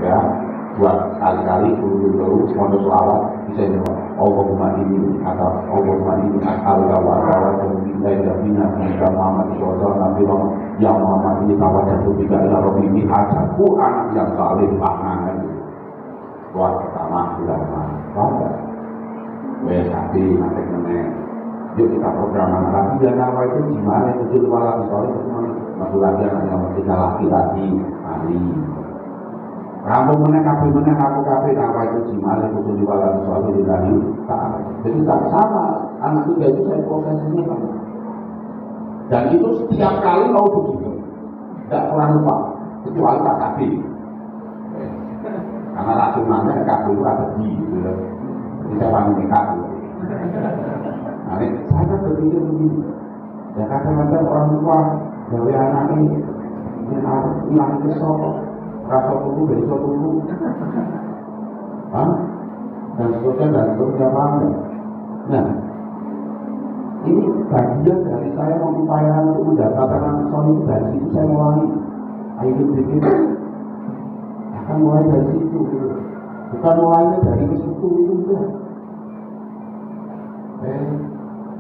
ya, buat sekali-kali dulu mondok selawat bisa jawab Allahumma ini atau Allahumma ini al-kawa dan kita yang bina kita Muhammad SAW Nabi Muhammad yang Muhammad ini kawan jatuh tiga ilah roh ini ajakku anak yang salih pangan buat pertama ulama bangga tapi nanti meneng yuk kita program lagi dan apa itu gimana itu malah misalnya masuk lagi anak yang kita laki-laki ahli rampung meneng kabeh apa itu gimana itu malah misalnya dilahi jadi tak sama anak tiga itu saya prosesnya kan dan itu setiap kali mau begitu tidak pernah lupa kecuali Pak Kabi karena racunannya Kabi itu ada di gitu ya bisa panggil Kabi nah ini saya kan berpikir begini ya kadang-kadang orang tua gawe anak ini hilang kesok rasa tunggu besok tunggu dan seterusnya paham ya? Nah ini bagian dari saya mengupayakan untuk mendapatkan anak soleh itu dari situ saya mulai ayo bikin akan mulai dari situ bukan mulainya dari ke situ itu enggak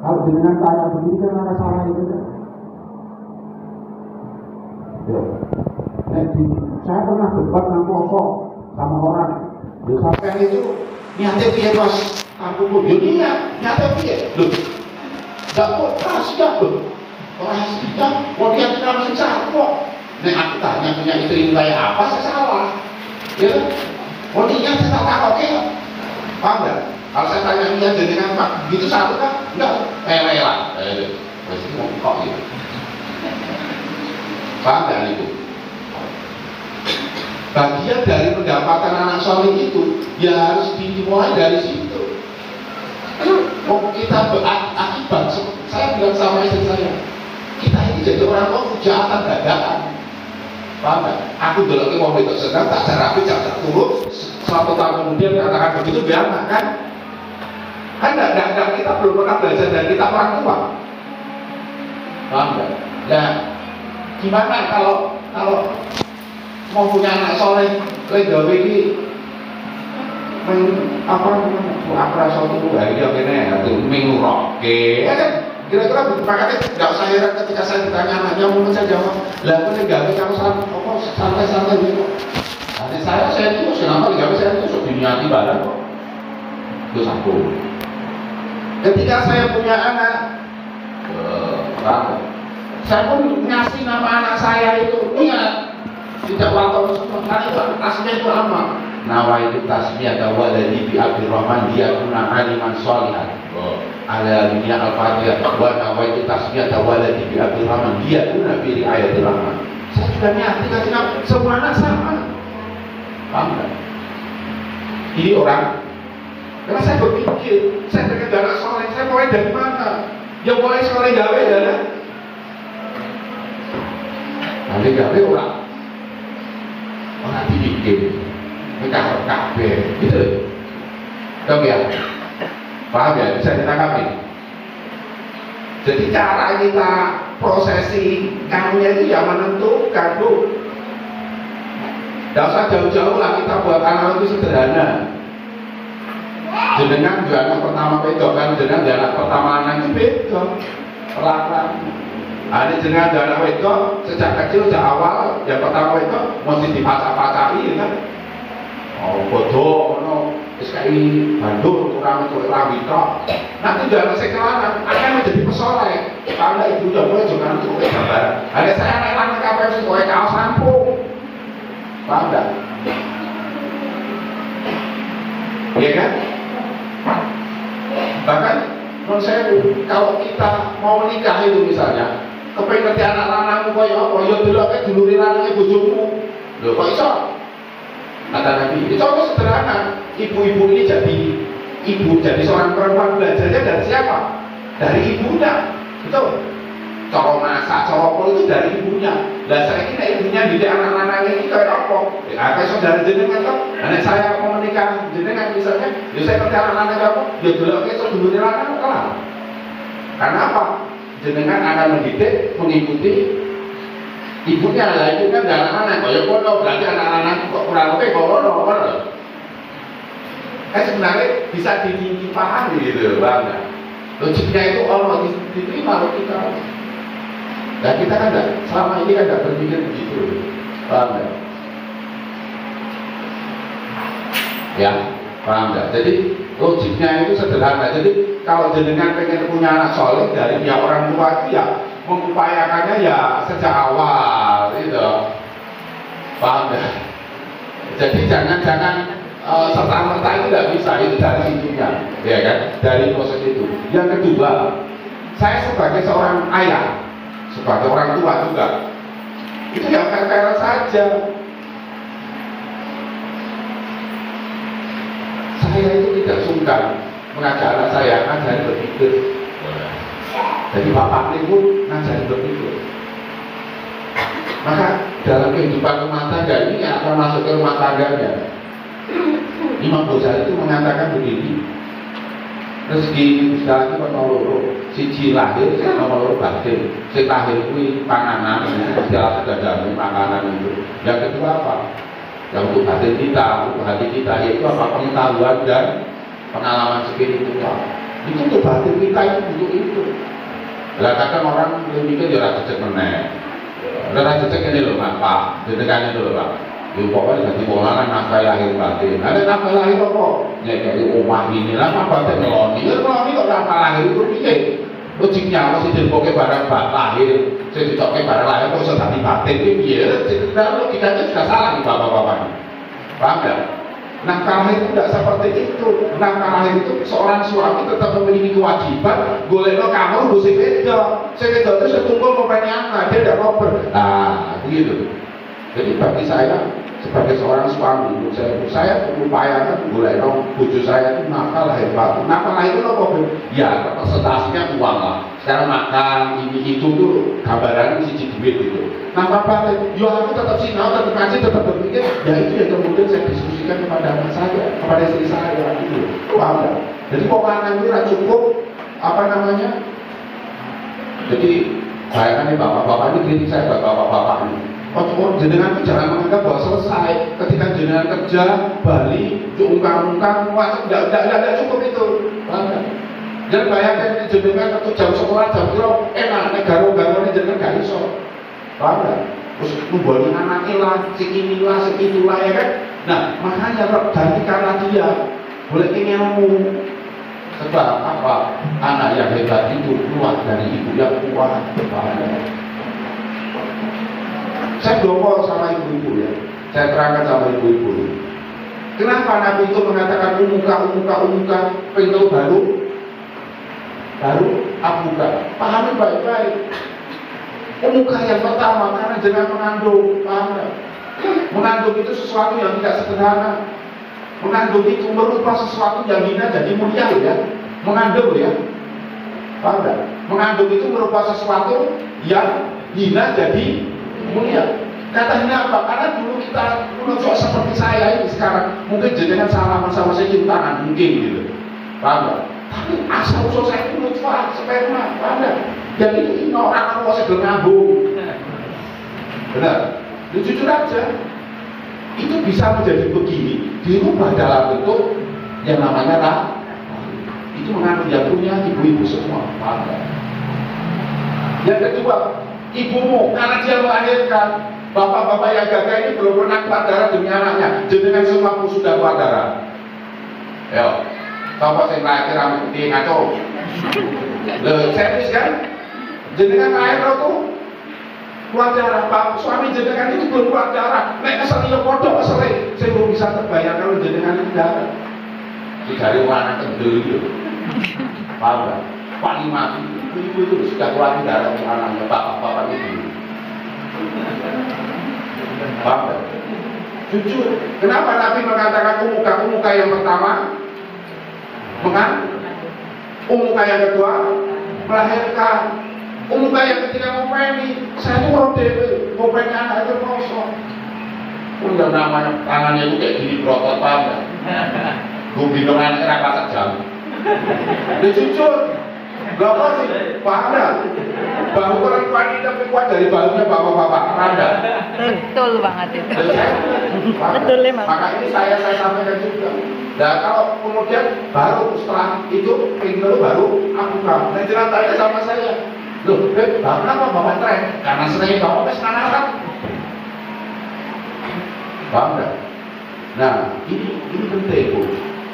kalau dengan tanya begini kan ada salah itu kan saya pernah debat dengan kosong sama orang sampai itu niatnya dia pas kampung niatnya dia loh tidak kok rahasia loh rahasia mau dia kita masih salah kok ini aku tanya punya istri kayak apa saya salah ya mau dia saya tak tahu oke paham gak? Kalau saya tanya dia dengan Pak gitu satu kan enggak rela masih mau kok gitu paham gak itu? Bagian dari pendapatan anak soleh itu ya harus dimulai dari situ. Kita berakibat, saya bilang sama istri saya, kita ini jadi orang tua kejahatan dadakan. Paham gak? Aku dulu mau itu sedang tak rapi, tak turun. 1 tahun kemudian katakan begitu biar kan? Kan tidak kita belum pernah belajar dari kita orang tua. Paham gak? Nah, gimana kalau mau punya anak soleh, gawe ini aku rasa itu dia kena minggu roke, kan kira-kira makanya nggak usah heran ketika saya ditanya anaknya mau saya jawab, lah aku nih gawe kamu santai gitu. Nanti saya serius, kenapa gawe serius? Diniati barang kok. Itu satu. Ketika saya punya anak, saya pun ngasih nama anak saya itu niat. Tidak waktu karena itu aslinya itu lama. Nawa itu tasmiyah waladi bi Abdurrahman dia kuna aliman sholihan. Ala dunia al-fatihah. Wa nawa itu tasmiyah waladi bi Abdurrahman dia kuna bi riayatil rahman. Saya juga niati kasih nama semua anak sama. Paham gak? Ini orang. Karena saya berpikir, saya pengen dana soleh, saya mulai dari mana? Yang mulai soleh gawe dana. Nanti gawe orang dibikin nikah kabeh gitu dong ya paham ya bisa ditangkapi jadi cara kita prosesi kamunya itu yang menentukan bu tidak usah jauh-jauh lah kita buat anak itu sederhana jenengan anak pertama itu kan jenengan anak pertama anak itu beda pelan-pelan ada jenengan anak itu sejak kecil sejak awal yang pertama itu mesti dipacak-pacaki kan bodoh SKI Bandung kurang itu nanti dalam sekelaran akan menjadi pesoleh karena ibu dan mulai jangan untuk gambar ada saya anak-anak KPM sesuai kaos rampung paham gak? iya kan? bahkan menurut saya kalau kita mau menikah itu misalnya kepengen ngerti anak lanangmu kaya apa ya dulu kayak duluri lanangnya bojomu lho kok iso kata Nabi itu sederhana ibu-ibu ini jadi seorang perempuan belajarnya dari siapa? dari ibunya itu cara masak, cara apa itu dari ibunya lah saya kira ibunya didik anak-anaknya ini kayak apa? ya kayak saudara jenengan kan anak saya mau menikah jenengan misalnya ya saya ngerti anak-anaknya apa? ya dulu kayak duluri lanang karena apa? jenengan akan mendidik, mengikuti Ibunya lah, itu kan gak anak-anak, kaya kono berarti anak-anak kok kurang lebih kok kono. Sebenarnya bisa dipahami gitu, paham nggak? Logiknya itu Allah diterima oleh kita. Nah kita kan enggak, selama ini kan enggak berpikir begitu, paham nggak? Ya, paham nggak? Jadi logiknya itu sederhana. Jadi kalau jenengan pengen punya anak soleh dari pihak orang tua itu ya mengupayakannya ya sejak awal, gitu, paham nggak? Jadi jangan serta-merta itu nggak bisa, itu dari situnya, ya kan? Dari proses itu. Yang kedua, saya sebagai seorang ayah, sebagai orang tua juga, itu ya fair-fair saja. Saya itu tidak sungkan mengajak anak saya ngajari berpikir. Jadi bapak pun ngajari berpikir. Maka dalam kehidupan rumah tangga ini akan masuk ke rumah tangganya. Imam Ghazali itu mengatakan begini, rezeki segala itu nomor siji lahir, nomor batin. Si lahir itu panganan, segala sudah makanan itu. Yang kedua apa? Yang untuk batin kita, untuk hati kita, yaitu apa? Pengetahuan dan pengalaman spiritual. Itu untuk batin kita itu untuk itu. Kadang orang mikir ya rasa cek meneh. Rasa cek ini loh Pak, dedekannya dulu Pak. Itu pokoknya jadi polaran nafkah lahir batin. Ada nafkah lahir apa? Ya dari omah ini lah, apa batin meloni. Ya meloni kok nafkah lahir itu piye? Logiknya masih jadi barang lahir, saya ditoknya barang lahir kok bisa tadi batin itu piye? Dan logikanya sudah salah nih bapak-bapak. Paham nggak? Nafkah lahir itu tidak seperti itu. Nafkah lahir itu seorang suami tetap memiliki kewajiban golekno kamar nggo sing wedok. Sing wedok itu setunggal ngopeni anak, dia tidak koper. Nah, begitu. Jadi bagi saya sebagai seorang suami, saya mengupayakan golekno bojo saya itu nafkah lahir batin. Nafkah lahir itu apa? Ya, representasinya uang lah. Sekarang makan ini itu tuh gambaran siji duit gitu. Nafkah batin, yo aku tetap sinau, tetap ngaji, tetap berpikir. Ya itu yang kemudian saya diskusikan kepada anak saya, kepada istri saya gitu. Paham nggak? Jadi pokoknya itu cukup apa namanya? Jadi bayangkan nih bapak-bapak ini kritik saya bapak-bapak ini. Oh, jenengan itu jangan menganggap bahwa selesai ketika jenengan kerja, balik, ungkang-ungkang, tidak cukup itu. Jangan bayangkan jenengan untuk jam sekolah, jam kilo, enak, negara-negara ini jenengan gak iso. Paham gak? Terus membuat anaknya lah, sekitulah ya kan? Nah, makanya gantikanlah dia, boleh ilmu. Sebab apa? Anak yang hebat itu keluar dari ibu yang kuat. Saya dongkol sama ibu-ibu ya. Saya terangkan sama ibu-ibu. Kenapa Nabi itu mengatakan umuka pintu baru abuka. Pahami baik-baik. Umuka yang pertama karena jangan mengandung, paham gak? Mengandung itu sesuatu yang tidak sederhana. Mengandung itu merupakan sesuatu yang hina jadi mulia ya. Mengandung ya. Paham gak? Mengandung itu merupakan sesuatu yang hina jadi mulia. Katanya apa? Karena dulu kita menunjuk seperti saya ini sekarang mungkin jenengan salaman sama saya cium tangan mungkin gitu. Paham gak? Tapi asal usul saya itu nutfah, sperma, paham gak? Jadi orang masih belum nyambung. Benar? Jujur aja. Itu bisa menjadi begini, dirubah dalam bentuk yang namanya itu mengandung yang punya ibu-ibu semua. Paham gak? Yang kedua, ibumu karena dia melahirkan, bapak-bapak yang gagah ini belum pernah keluar darah demi anaknya. Jenengan semua sudah keluar darah. Yo, bapak saya lahir rambut putih ngaco. Serius kan? Jenengan lahir tuh keluar darah. Pak suami jenengan itu belum keluar darah. Nek kesel yo kodok kesel. Saya belum bisa terbayang kalau jenengan itu darah. Dicari warna kendel gitu. Paham gak? Paling mati. Ibu itu sudah keluar darah anaknya, bapak-bapak itu. Paham? Jujur, kenapa Nabi mengatakan umuka yang pertama umuka yang kedua melahirkan, umuka yang ketiga ngopeni. Saya itu orang dewe, ngopeni anak itu kosong. Udah namanya tangannya itu kayak gini berotot, paham gak? Gue bilang anaknya rapat jam. Dia jujur. Gak apa sih, paham gak? Bahu perempuan ini lebih kuat dari bahunya bapak-bapak, Anda. Betul banget itu. Betul memang. Maka ini saya sampaikan juga. Nah kalau kemudian baru setelah itu pintu baru aku bilang, nah jangan tanya sama saya. Loh, kenapa bapak tren? Karena sering bapak sekarang kan. Paham nggak? Nah ini penting Bu.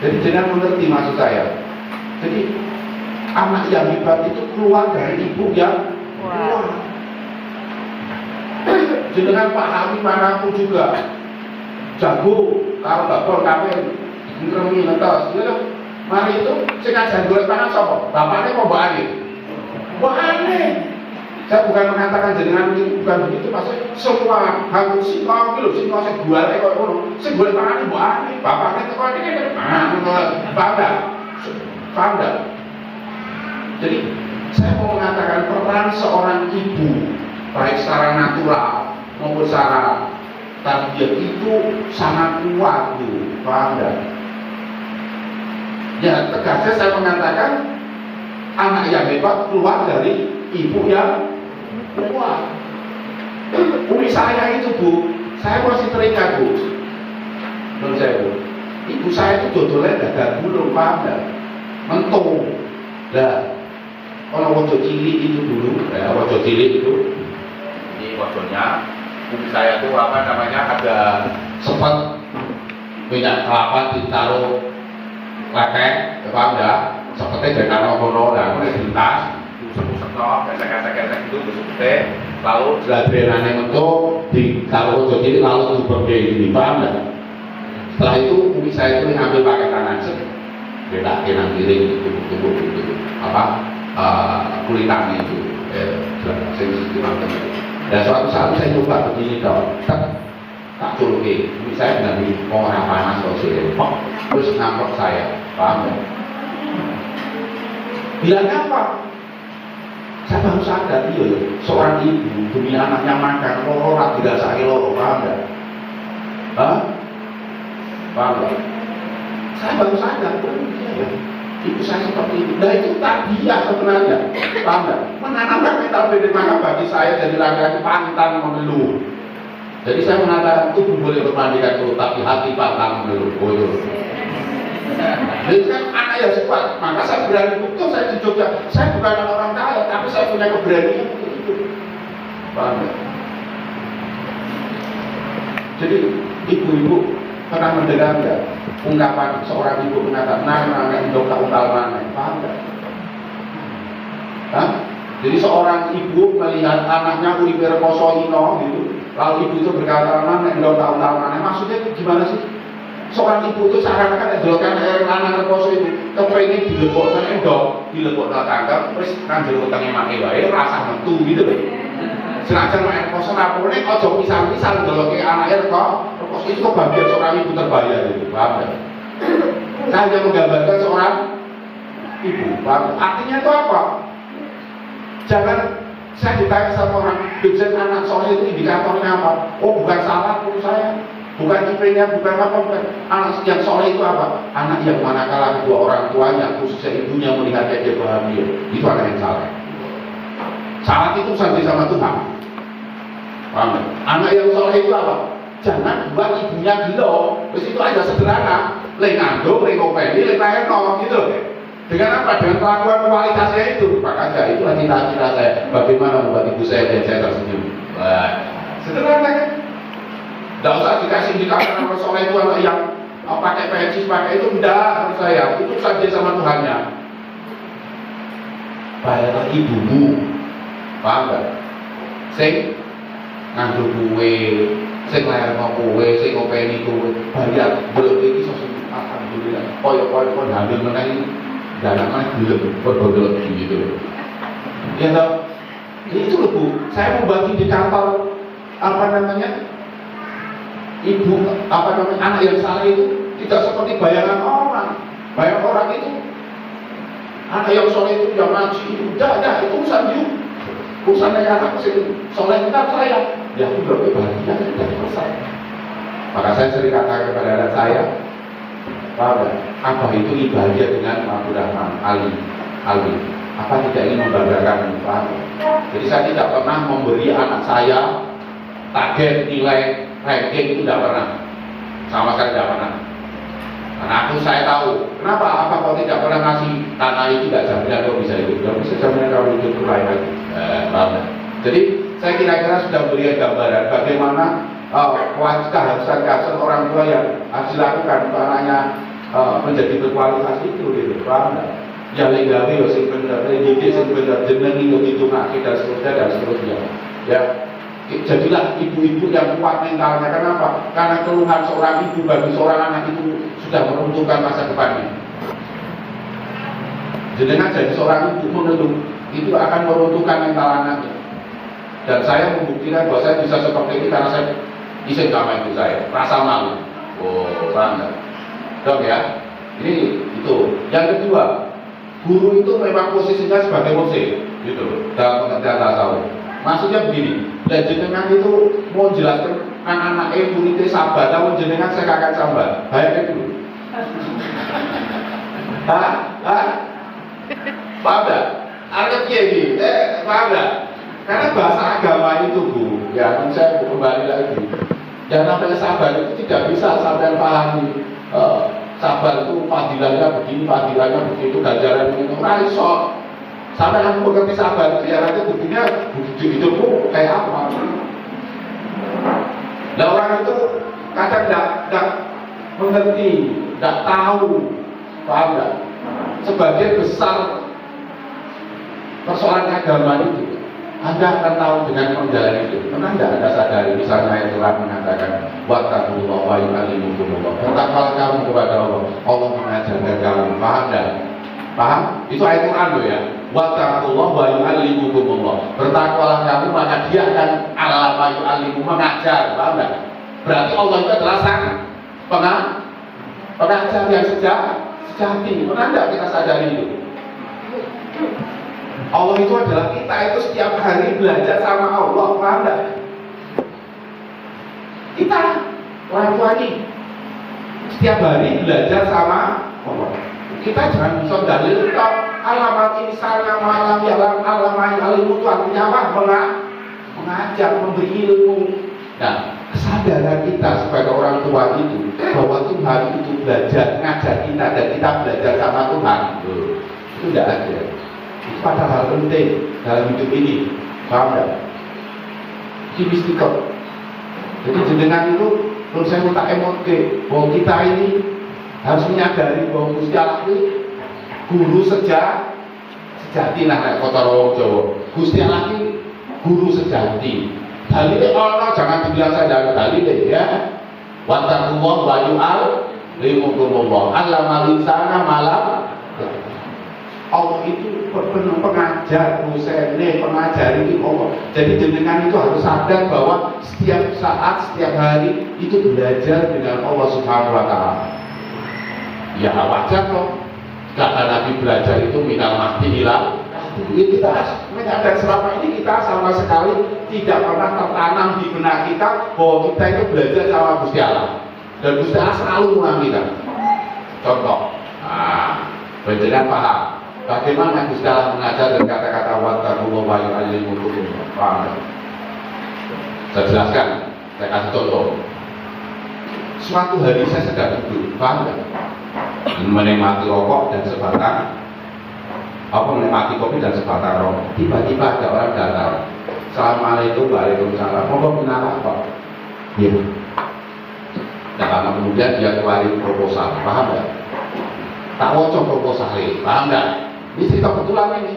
Jadi jangan mengerti maksud saya. Jadi anak yang hebat itu keluar dari ibu yang kuat. Jenengan pahami manapun juga jago kalau bakal kawin ngeremi ngetos gitu. Mari itu sing ajan golek tangan sapa? Bapaknya mau mbak Ani? Mbak Ani. Saya bukan mengatakan jenengan ini bukan begitu, maksudnya semua hampir singkong gitu, singkong sing golek kok ngono. Sing golek tangan mbak Ani, bapaknya teko iki paham enggak? Jadi saya mau mengatakan peran seorang ibu baik secara natural maupun secara tarbiyah itu sangat kuat Bu, paham enggak? Ya tegasnya saya mengatakan anak yang hebat keluar dari ibu yang kuat. Umi saya itu Bu, saya masih teringat Bu, menurut saya Bu, ibu saya itu dodolnya dagang gulung, paham enggak? Mentung. Nah, kalau wajah cilik itu dulu, ya wajah cilik itu, ini wajahnya, saya tuh apa namanya ada sempat minyak kelapa ditaruh leket, paham ya? Seperti dengan kono, dan lintas, usuk-usuk, gesek-gesek itu usuk-usuk, lalu adrenalin itu ditaruh wajah cilik lalu diberbeda ini, paham ya? Setelah itu umi saya itu ngambil pakai tangan, beda kanan kiri tubuh apa kulitannya itu sensitif macam itu. Dan suatu saat saya coba begini dong, tak culuki, saya dari orang panas sosial, terus nampak saya, paham ya? Bilangnya apa? Saya baru sadar iya, seorang ibu demi anaknya makan, orang tidak sakit loro, paham ya? Paham ya? Saya baru sadar, ibu saya seperti itu. Nah itu tarbiyah sebenarnya, paham nggak? Menanamkan mental beda maka bagi saya jadi laki-laki pantang mengeluh. Jadi saya mengatakan tubuh boleh bermandikan perut, tapi hati pantang mengeluh. Jadi kan anak yang kuat, maka saya berani betul saya di Jogja. Saya bukan orang kaya, tapi saya punya keberanian itu. Paham nggak? Jadi ibu-ibu pernah mendengar nggak ungkapan seorang ibu mengatakan anak indok tak ungkal mana, paham nggak? Jadi seorang ibu melihat anaknya uripe rekoso ino gitu, lalu ibu itu berkata anak indok tak ungkal mana, maksudnya gimana sih? Seorang ibu itu seakan-akan jolokan anak rekoso itu kepengen dilebokkan endok, dilebokkan tangkap, terus kan jolokannya makai wae rasa metu gitu loh. Senajan main rekoso rapone ojo pisang-pisang joloke anaknya rekoso itu kebahagiaan seorang ibu terbayar itu, paham ya? Saya hanya menggambarkan seorang ibu, paham? Artinya itu apa? Jangan saya ditanya sama orang, dosen anak soleh itu indikatornya apa? Oh bukan salah menurut saya, bukan IP-nya, bukan apa, bukan. Anak yang soleh itu apa? Anak yang manakala kedua orang tuanya, khususnya ibunya melihatnya dia bahagia, itu anak yang saleh. Salat itu sampai sama Tuhan. Paham? Anak yang soleh itu apa? Jangan buat ibunya gelo. Terus itu aja sederhana. Lek ngandung, lek ngopeni, lek lahirno gitu. Dengan apa? Dengan kelakuan kualitasnya itu. Maka aja itu cita-cita saya. Bagaimana membuat ibu saya dan saya tersenyum. Sederhana kan? Tidak usah dikasih indikator anak soleh itu anak yang pakai pensis, pakai itu enggak menurut saya. Itu saja sama Tuhannya. Bayarlah ibumu. Paham gak? Sing ngandung kue, sing lahirno kue, sing ngopeni kue, bayar belum iki sosok alhamdulillah. Koyo-koyo hamil meneh dana mah gelem berbodol gitu. Ya toh? Itu loh Bu, saya mau bagi di kantor apa namanya? Ibu apa namanya anak yang salah itu tidak seperti bayangan orang. Bayangan orang itu anak yang soleh itu yang ngaji itu udah itu urusan you. Urusan yang anak soleh kita saya, ya aku berarti bahagia sudah selesai. Maka saya sering katakan kepada anak saya, Pak, apa itu bahagia dengan Abdurrahman Ali. apa tidak ingin membanggakan Pak? Jadi saya tidak pernah memberi anak saya target nilai ranking, itu tidak pernah, sama sekali tidak pernah. Karena saya tahu kenapa, apa kok tidak pernah ngasih, karena itu tidak jaminan kok bisa hidup, tidak bisa jaminan kalau hidup itu lain lagi. Jadi saya kira-kira sudah memberikan gambaran bagaimana keharusan orang tua yang harus dilakukan untuk anaknya menjadi berkualitas itu, gitu, paham nggak? Ya lenggawe yo sing bener, didik sing bener, jenengi yo ditungake dan seterusnya dan seterusnya. Ya, jadilah ibu-ibu yang kuat mentalnya. Kenapa? Karena keluhan seorang ibu bagi seorang anak itu sudah menentukan masa depannya. Jenengan jadi seorang ibu mengeluh, itu akan menentukan mental anaknya. Dan saya membuktikan bahwa saya bisa seperti ini karena saya izin sama ibu saya, rasa malu. Oh, paham nggak? Dok ya, ini itu. Yang kedua, guru itu memang posisinya sebagai musik, gitu, dalam pengertian tasawuf. Maksudnya begini, dan jenengan itu mau jelaskan anak-anak muridnya sabar, namun jenengan saya kakak sabar, bayangkan dulu. Paham gak? Artinya ini, paham gak? Karena bahasa agama itu Bu, ya saya kembali lagi. Dan namanya sabar itu tidak bisa sampai pahami. Sabar itu fadilahnya begini, fadilahnya begitu, ganjaran begitu, raiso. Sampai aku mengerti sabar itu ya nanti buktinya hidupku kayak apa. Nah orang itu kadang tidak mengerti, tidak tahu, paham nggak? Sebagian besar persoalan agama itu, Anda akan tahu dengan menjalani itu. Pernah tidak Anda sadari, misalnya ayat Tuhan mengatakan wattaqullah wa yu'allimukumullah. Bertakwalah kamu kepada Allah, Allah mengajarkan kamu. Paham tidak? Paham? Itu ayat Quran loh ya. Wattaqullah wa yu'allimukumullah. Bertakwalah kamu maka dia akan alama yu'allimu, mengajar. Paham tidak? Berarti Allah itu adalah sang pengajar yang sejati. Pernah tidak kita sadari itu? Allah itu adalah kita itu setiap hari belajar sama Allah, paham enggak? Kita orang tua ini setiap hari belajar sama Allah. Kita jangan bisa dalil kalau alamat insana malam yalam alamat ilmu itu artinya apa? Mengajar, memberi ilmu. Nah, kesadaran kita sebagai orang tua itu bahwa Tuhan itu belajar, ngajar kita dan kita belajar sama Tuhan itu tidak ada. Itu pada hal penting dalam hidup ini, paham nggak? Ini mistikal. Jadi jenengan itu, kalau saya minta emosi, bahwa kita ini harus menyadari bahwa Gusti Allah itu guru sejati, nah kota Rawang Jawa. Gusti Allah itu guru sejati. Dalilnya Allah jangan dibilang saya dari dalilnya ya. Wattaqullah wa yu'allimukumullah. Allamal insana malam. Allah itu penuh pengajar, pengajar itu Allah. Jadi jenengan itu harus sadar bahwa setiap saat, setiap hari itu belajar dengan Allah Subhanahu wa Ta'ala. Ya wajar kok. Kata Nabi belajar itu minal mahdi ila. Kita menyadar selama ini kita sama sekali tidak pernah tertanam di benak kita bahwa kita itu belajar sama Gusti Allah. Dan Gusti Allah selalu mengulang kita. Contoh, penjelasan paham. Bagaimana Gusti Allah mengajar dan kata-kata wattaqullah wa yu'allimukumullah. Paham? Saya jelaskan, saya kasih contoh. Suatu hari saya sedang duduk, paham nggak? Menikmati rokok dan sebatang, menikmati kopi dan sebatang rokok. Tiba-tiba ada orang datang. Assalamualaikum, waalaikumsalam. Mau kenal apa? Iya. Dan lama kemudian dia keluarin proposal, paham nggak? Tak wocok proposal, paham nggak? Ini cerita kebetulan ini.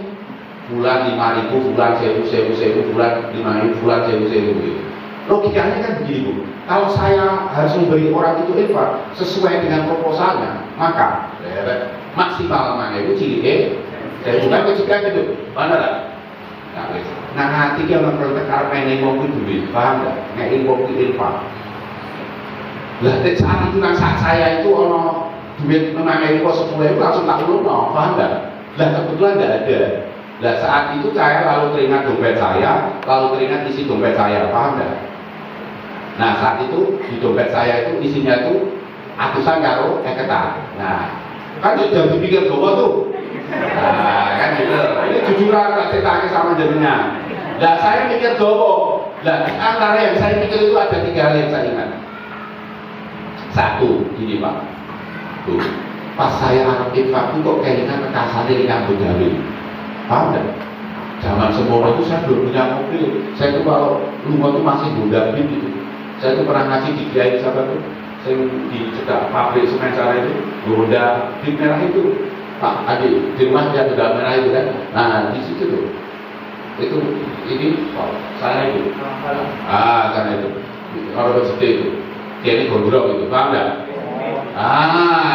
Bulan 5.000, bulan 1.000, bulan 5.000, bulan 1.000. Logikanya kan begini Bu. Kalau saya harus memberi orang itu infak sesuai dengan proposalnya, maka maksimal mana itu cilik dan juga kecikan itu. Mana lah? Nah nanti dia melakukan karena mau duit, paham nggak? Ngei mau infak. Lah saat itu saat saya itu ono duit 5.000 10.000 langsung tak ulung, paham nggak? Lah kebetulan nggak ada. Lah saat itu saya lalu teringat dompet saya, lalu teringat isi dompet saya, paham nggak? Nah saat itu di dompet saya itu isinya tuh atusan karo eketan. Nah kan sudah dipikir bahwa tuh Nah, kan gitu. Ini jujuran tak ceritanya sama jadinya. Nah, saya mikir dobo. Nah, antara yang saya pikir itu ada 3 hal yang saya ingat. Satu, ini Pak. Tuh, pas saya Arab infak itu kok kayaknya kekasannya di Abu Dhabi. Paham nggak? Zaman semula itu saya belum punya mobil. Saya tuh kalau rumah tuh masih Honda Beat gitu. Saya tuh pernah ngasih di Kiai siapa tuh? Saya di cedak pabrik semen cara itu, Honda Beat merah itu. Pak Adi, di rumah dia Honda merah itu kan. Nah, di situ tuh. Itu ini saya itu. Sana itu. Orang bersedih itu. Dia ini gondrong itu, paham nggak?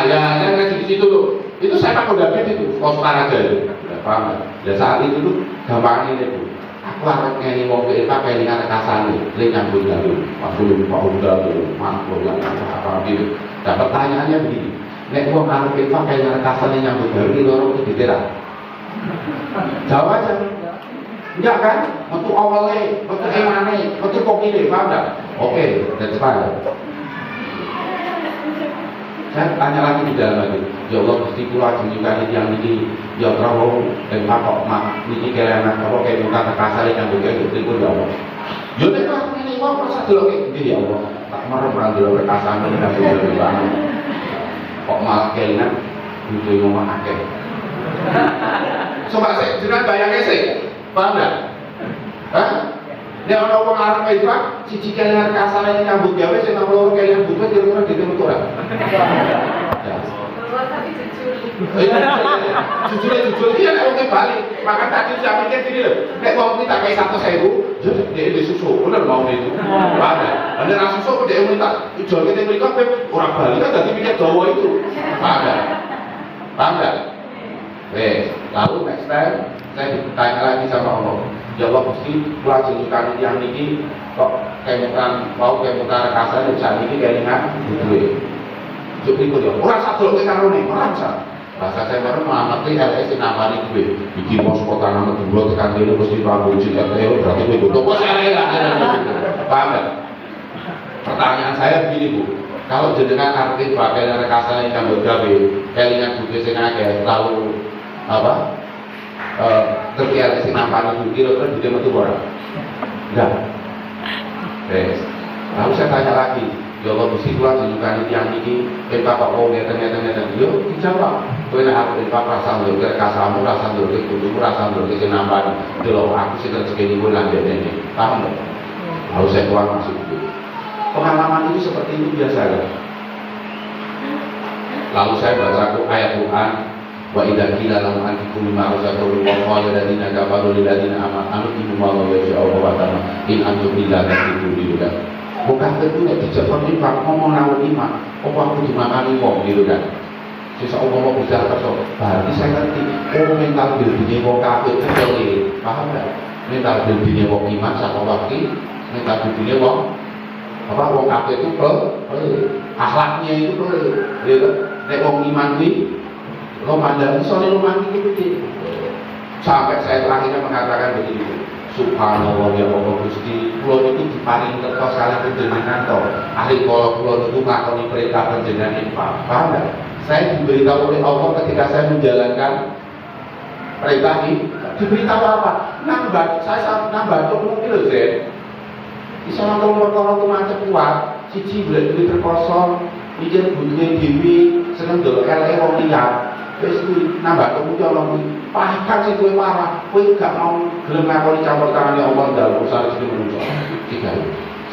Ya, saya ngasih di situ tuh. Itu saya pakai Honda Beat itu, kostar aja itu. Paham nggak? Ya saat itu tuh gampang ini tuh. Aku akan ngeni mau ke pakai dengan kasane, le nyambung lalu. Maksud Pak Honda tuh, mampu yang apa gitu. Dan pertanyaannya begini, nek wong arep pakai dengan kasane nyambung lalu loro iki diterang. Jawab aja. Enggak kan? Untuk awalnya, untuk emane, untuk kopi deh, paham nggak? Oke, dan cepat. Saya tanya lagi di dalam lagi, ya Allah mesti kula junjungan yang ini, ya Allah kok mak niki kalian apa kayak muka kasar yang juga itu ya Allah. Yo nek kok ini wong rasa delok iki ya Allah. Tak marah perang delok kasane kan delok banget. Kok malah kalian itu ngomong akeh. Coba saya jenengan bayangke sih. Paham enggak? Hah? Nek ana wong arep infak, siji kalian kasane nyambut gawe sing nomor kalian butuh kira-kira ditemu ora? Tapi jujur. Jujur dia nek wong balik. Maka tadi saya mikir gini lho, nek wong iki tak kei 100.000, yo dhek disusu, bener mau itu. Padahal ana ra susu dhek minta ijol kene mriko ora bali kan dadi mikir dawa itu. Paham enggak? Lalu next time saya ditanya lagi sama Allah. Ya Allah mesti kula jenengan yang niki kok kemutan mau kemutan kasar bisa niki kelingan duwe. Juk niku yo ora sadoloke karone, ora bisa. Bahasa saya baru mengamati LS nambani duwe. Iki pos kota nang dulu tekan dhewe mesti pambu jika berarti kowe butuh kok saya paham enggak? Pertanyaan saya begini Bu, kalau jenengan arti pakai kasar yang kanggo gawe kelingan duwe sing akeh lalu apa? Terkiat si nampak itu kira-kira dia metu orang enggak. Lalu saya tanya lagi, ya Allah mesti kula tunjukkan yang ini kita kok mau ngeten yo dijawab kowe nek aku pak rasa nduk kasamu rasa nduk kuduku rasa nduk sing nampak delok aku sing rezeki niku lan dene paham enggak? Lalu saya keluar masuk itu pengalaman itu seperti itu biasa kan. Lalu saya baca ayat Quran wa idza qila lahum anfiqu mimma razaqakum wa qala alladziina kafaru lil ladziina aamanu mimma yasha'u wa ta'ala in antum illa takdzibun. Bukan itu nek dijawab infak ngomong nang iman, apa aku dimakani wong gitu kan. Sisa Allah bisa kerso. Berarti saya ngerti, mental building wong kafir itu kali. Paham enggak? Mental building wong iman sama wakil, mental building wong apa wong kafir itu akhlaknya itu nek wong iman kuwi lo mandang soalnya lo mandi gitu sampai saya terakhirnya mengatakan begini, subhanallah ya Allah Gusti kula itu diparing kertas kalian panjenengan to ahli kala kula niku nglakoni perintah panjenengan infak. Paham enggak? Saya diberitahu oleh Allah ketika saya menjalankan perintah ini diberitahu apa? Saya nambah mungkin loh Zen bisa nonton perkara itu macam kuat siji boleh duit terkosong mikir butuhnya dewi seneng dulu LE wong liya wis kuwi nambah kemudian Allah kuwi bahkan sing kowe marah kowe gak mau gelem ngakoni campur tangan Allah dalam usaha rezeki manusia. Tiga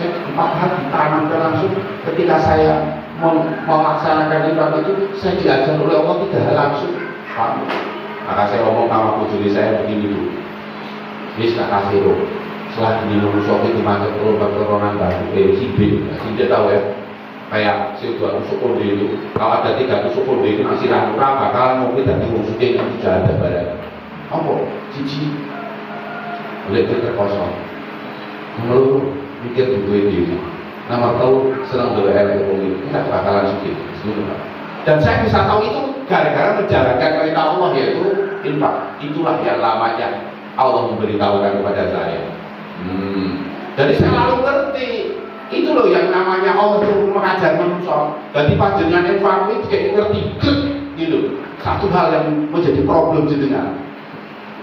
saya 4 hal ditanamkan langsung ketika saya melaksanakan ibadah itu saya diajar oleh Allah 3 hal langsung. Maka saya ngomong sama bujuni saya begini Bu, wis tak kasih lo setelah ini manusia itu macam keturunan baru sibin tidak tahu ya kayak si 2 tusuk konde itu kalau ada 3 tusuk konde itu masih ragu bakalan mau kita dimasukin yang tidak ada badan apa? Cici oleh itu terkosong menurut mikir duit diri nomor tahu senang dulu ekonomi kita bakalan sedikit dan saya bisa tahu itu gara-gara menjalankan perintah Allah yaitu infak. Itulah yang lamanya Allah memberitahukan kepada saya. Jadi saya lalu ngerti itu loh yang namanya Allah itu mengajar manusia. Jadi panjenengan infak itu kayak ngerti gitu. satu hal yang menjadi problem jenengan.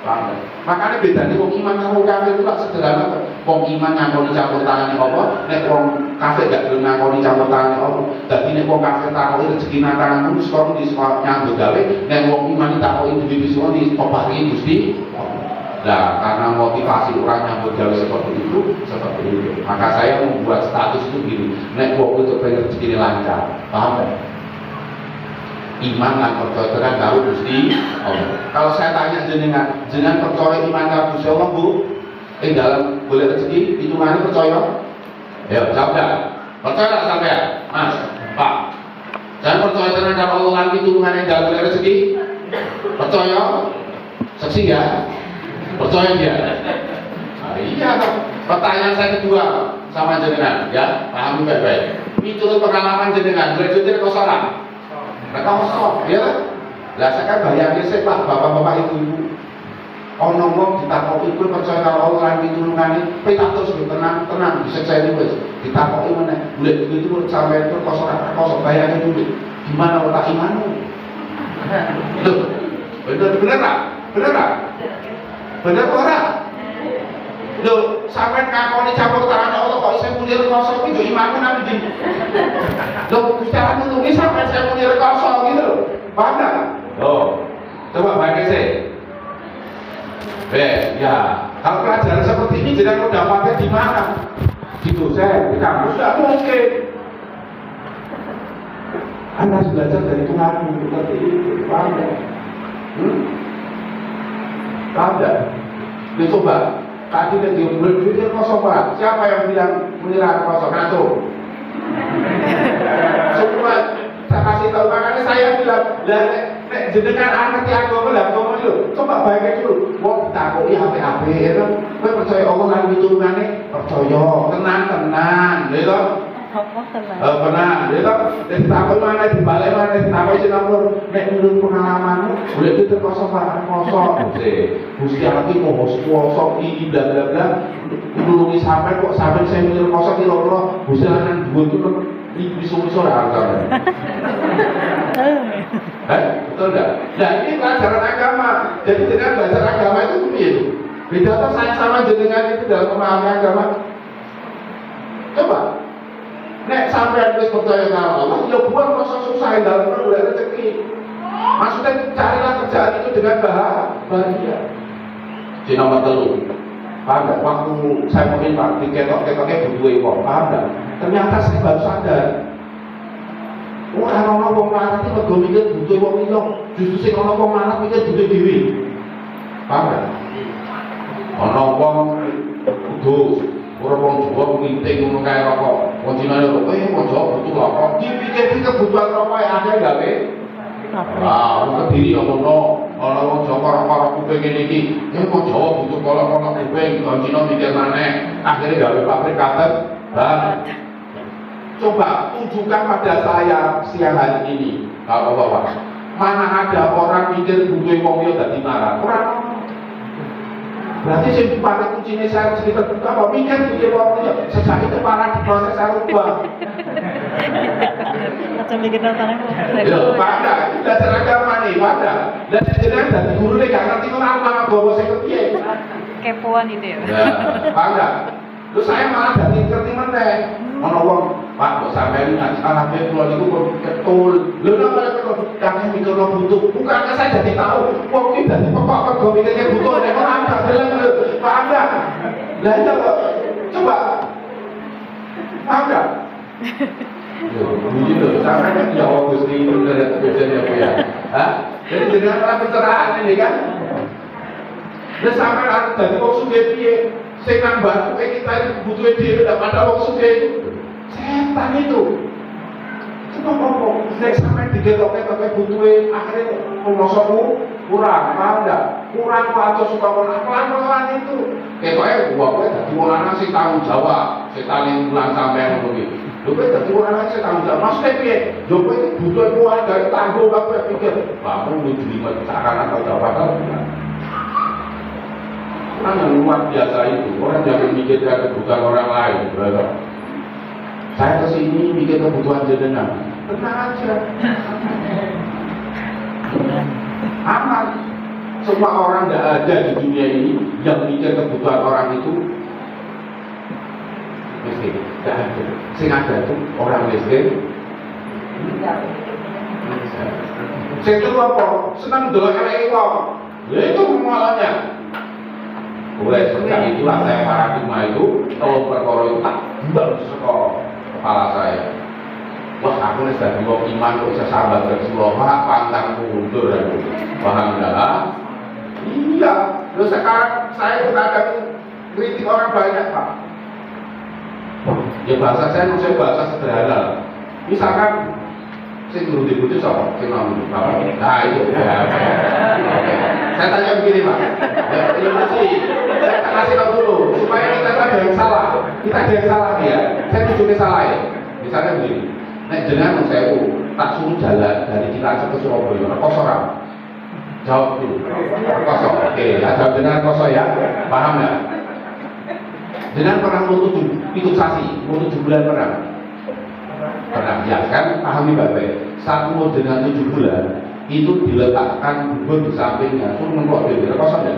Paham? Makanya bedanya wong iman karo kafir itu tak sederhana kok. Wong iman ngakoni campur tangane apa, nek wong kafir gak gelem ngakoni campur tangane apa. Dadi nek wong kafir takoki rezeki nang tanganmu sekolah di sekolah nyambut gawe, nek wong iman takoki duwe wis di peparingi Gusti. Nah, karena motivasi orang nyambut gawe seperti itu. Maka saya membuat status itu gini, nek wong itu pengen rezeki lancar. Paham gak? Iman dan percaya dengan karo Gusti Allah. Kalau saya tanya jenengan percaya iman karo Gusti Allah, Bu? Dalam boleh rezeki hitungannya percaya? Ya, jawab dah. Percaya tak sampean? Mas, Pak. Jangan percaya dengan karo Allah lan hitungannya dalam boleh rezeki? Percaya? Saksi ya? Percaya dia? Nah, iya. Pertanyaan saya kedua sama jenengan, ya, pahami baik-baik. Miturut pengalaman jenengan, graduate kosoran. Mereka kosong, ya kan? Lah saya kan bayangin sih Pak, bapak-bapak ibu-ibu. Ono wong ditakoki kowe percaya karo Allah lan pitulungane, pitatus tenang, disekseni wis. Ditakoki meneh, golek itu sampai itu kosong bayangin dulu. Gimana letak imanmu? Loh, bener tak? Bener ora? Loh, sampai ngakoni campur tangan Allah kok isih muni rekoso iki yo imanmu nang ndi? Loh, Gusti Allah nulungi sampai saya muni rekoso gitu loh. Paham enggak? Oh. Coba baca sih. Ya, kalau pelajaran seperti ini jenengan dapatnya di mana? Di dosen, di kampus enggak mungkin. Anda harus belajar dari Tuhanmu seperti itu. Paham enggak? Paham enggak? Coba. Tadi dia berpikir kosong Pak. Siapa yang bilang menira kosong? Ngaco. Semua saya kasih tahu, makanya saya bilang, nek jenengan anak yang agama lah, dulu. Coba bayangin dulu. Wong ditakoki HP itu, kowe percaya Allah lan pitulungane? Percaya. Tenang, gitu. Benar, dia tak ditakoki mana dibalik mana ditakoki sinapur. Nek menurut pengalamanmu, boleh itu kosong. Gusti Allah iki kosong iki bla bla bla. Nulungi sampai kok sampai saya mikir kosong kira-kira Gusti Allah nang dhuwur itu bisa ora hargane. Betul enggak? Nah, ini pelajaran agama. Jadi jenengan belajar agama itu piye? Beda tuh saya sama jenengan itu dalam pemahaman agama. Coba nek sampai wis percaya karo Allah, ya buat masa susah dalam golek rezeki. Maksudnya carilah kerjaan itu dengan bahagia. Di nomor 3. Paham gak? Waktu saya mungkin Pak, diketok-ketoknya butuh ekor, paham gak? Ternyata saya baru sadar. Orang wong melarat itu mergo mikir butuh wong liya, justru sing ana wong melarat mikir butuh dhewe. Paham gak? Ana wong kudus ora wong Jawa nginting ngono kae rokok. Wong Cina yo wong Jawa butuh rokok. Dipikir kebutuhan rokok akeh gawe. Wong Kediri yo ngono. Ana wong Jawa rokok kuping iki. Wong Jawa butuh kolok-kolok kuping. Wong Cina mikir maneh. Akhirnya gawe pabrik katet. Coba tunjukkan pada saya siang hari ini. Kalau Bapak, mana ada orang mikir butuh wong yo dadi marah. Ora. Berarti sing pada kuncinya saya cerita apa mikir dia waktu ya sejak itu para diproses saya rubah. Macam mikir tanah. Yo, pada belajar agama nih, pada. Dan jenengan dadi guru nek gak ngerti kok apa bawa sing kepiye. Kepoan itu ya. Ya, pada. Terus saya malah dadi ngerti meneh. Ono wong, Pak, kok sampeyan ngaji alabe kula niku kok ketul. Lho napa kok kakek mikir butuh? Bukannya saya jadi tahu, wong iki dadi pokok kok mikirnya butuh nek ora ada gelem lho. Paham gak? Lah iya kok. Coba. Paham gak? Begitu, sampai ya Allah Gusti itu dari biasanya apa ya? Hah? Jadi dengan orang pencerahan ini kan? Dan sampai harus jadi wong sugih piye? Sing nang bantu kita butuh dhewe ndak pada wong sugih. Setan itu. Coba nek sampai digetok-getok butuhe akhirnya pengosokmu kurang, paham enggak? Kurang waca suka pelan-pelan itu. Ketoke kowe dadi wong lanang sing tanggung jawab, setan bulan sampean ngono iki. Lho kowe dadi wong lanang sing tanggung jawab. Maksudnya piye? Lho kowe iki butuh keluarga tanggung kabeh pikir. Bapak lu diterima cara atau jabatan. Orang yang luar biasa itu, orang yang memikirkan kebutuhan orang lain, brother. Saya kesini mikir kebutuhan jenengan, tenang aja. Aman. Semua orang tidak ada di dunia ini yang mikir kebutuhan orang itu miskin. Tidak ada. Sing ada itu orang miskin. Sing itu apa? Senang delok elek wong. Ya itu malahnya. Mulai sejak itulah saya paradigma itu kalau perkara itu tak buang sekor kepala saya. Wah aku nih sudah bilang iman kok bisa sahabat Rasulullah pantang mundur aku. Paham enggak? Iya. Terus sekarang saya kadang kritik orang banyak Pak. Ya bahasa saya bahasa sederhana. Misalkan saya guru dibutuh soal, saya ngomong nah itu ya. Saya tanya begini Pak, ya, saya kasih tahu dulu supaya kita ada yang salah, ya. Saya tunjukin salah ya. Misalnya begini, nek jenengan saya tak suruh jalan dari Cilacap ke Surabaya, rekoso orang. Jawab dulu, rekoso. Oke, ya jawab jenengan rekoso ya, paham ya? Jenengan pernah mau 7 bulan pernah? Pernah ya kan, pahami baik-baik. Satu mau dengan 7 bulan itu diletakkan bubur di sampingnya, suruh nengok dia kosong ya?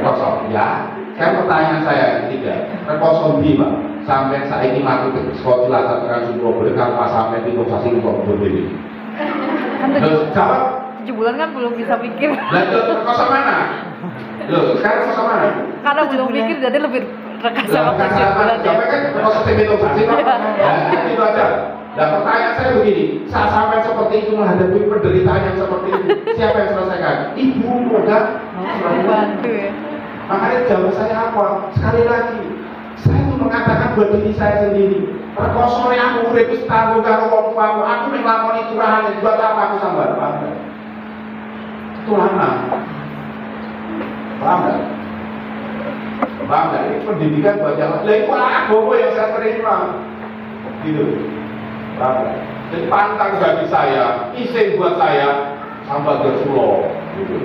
Kosong ya. Kan pertanyaan saya yang ketiga, kosong di Pak. Sampai saat ini mati ke sekolah Cilacap dengan Surabaya kan pas sampai di posisi nengok bubur ini. Terus jawab. 7 bulan kan belum bisa mikir. Lah kosong mana? Loh, sekarang kosong mana? Karena belum mikir jadi lebih rekas sama 7 bulan ya. Sampai kan proses investasi ya, itu aja. Nah pertanyaan saya begini, saat sampai seperti itu menghadapi penderitaan yang seperti itu, siapa yang selesaikan? Ibu muda Bantu ya. Makanya jawab saya apa? Sekali lagi, saya itu mengatakan buat diri saya sendiri. Perkosone aku urip wis tanggung karo wong tuaku, aku nek nglakoni curahan buat apa aku sambar? Itu lama. Paham nggak? Paham nggak? Ini pendidikan buat yang lain. Lah agama yang saya terima, gitu. Paham nggak? Jadi pantang bagi saya, isin buat saya, sampai Rasulullah, gitu.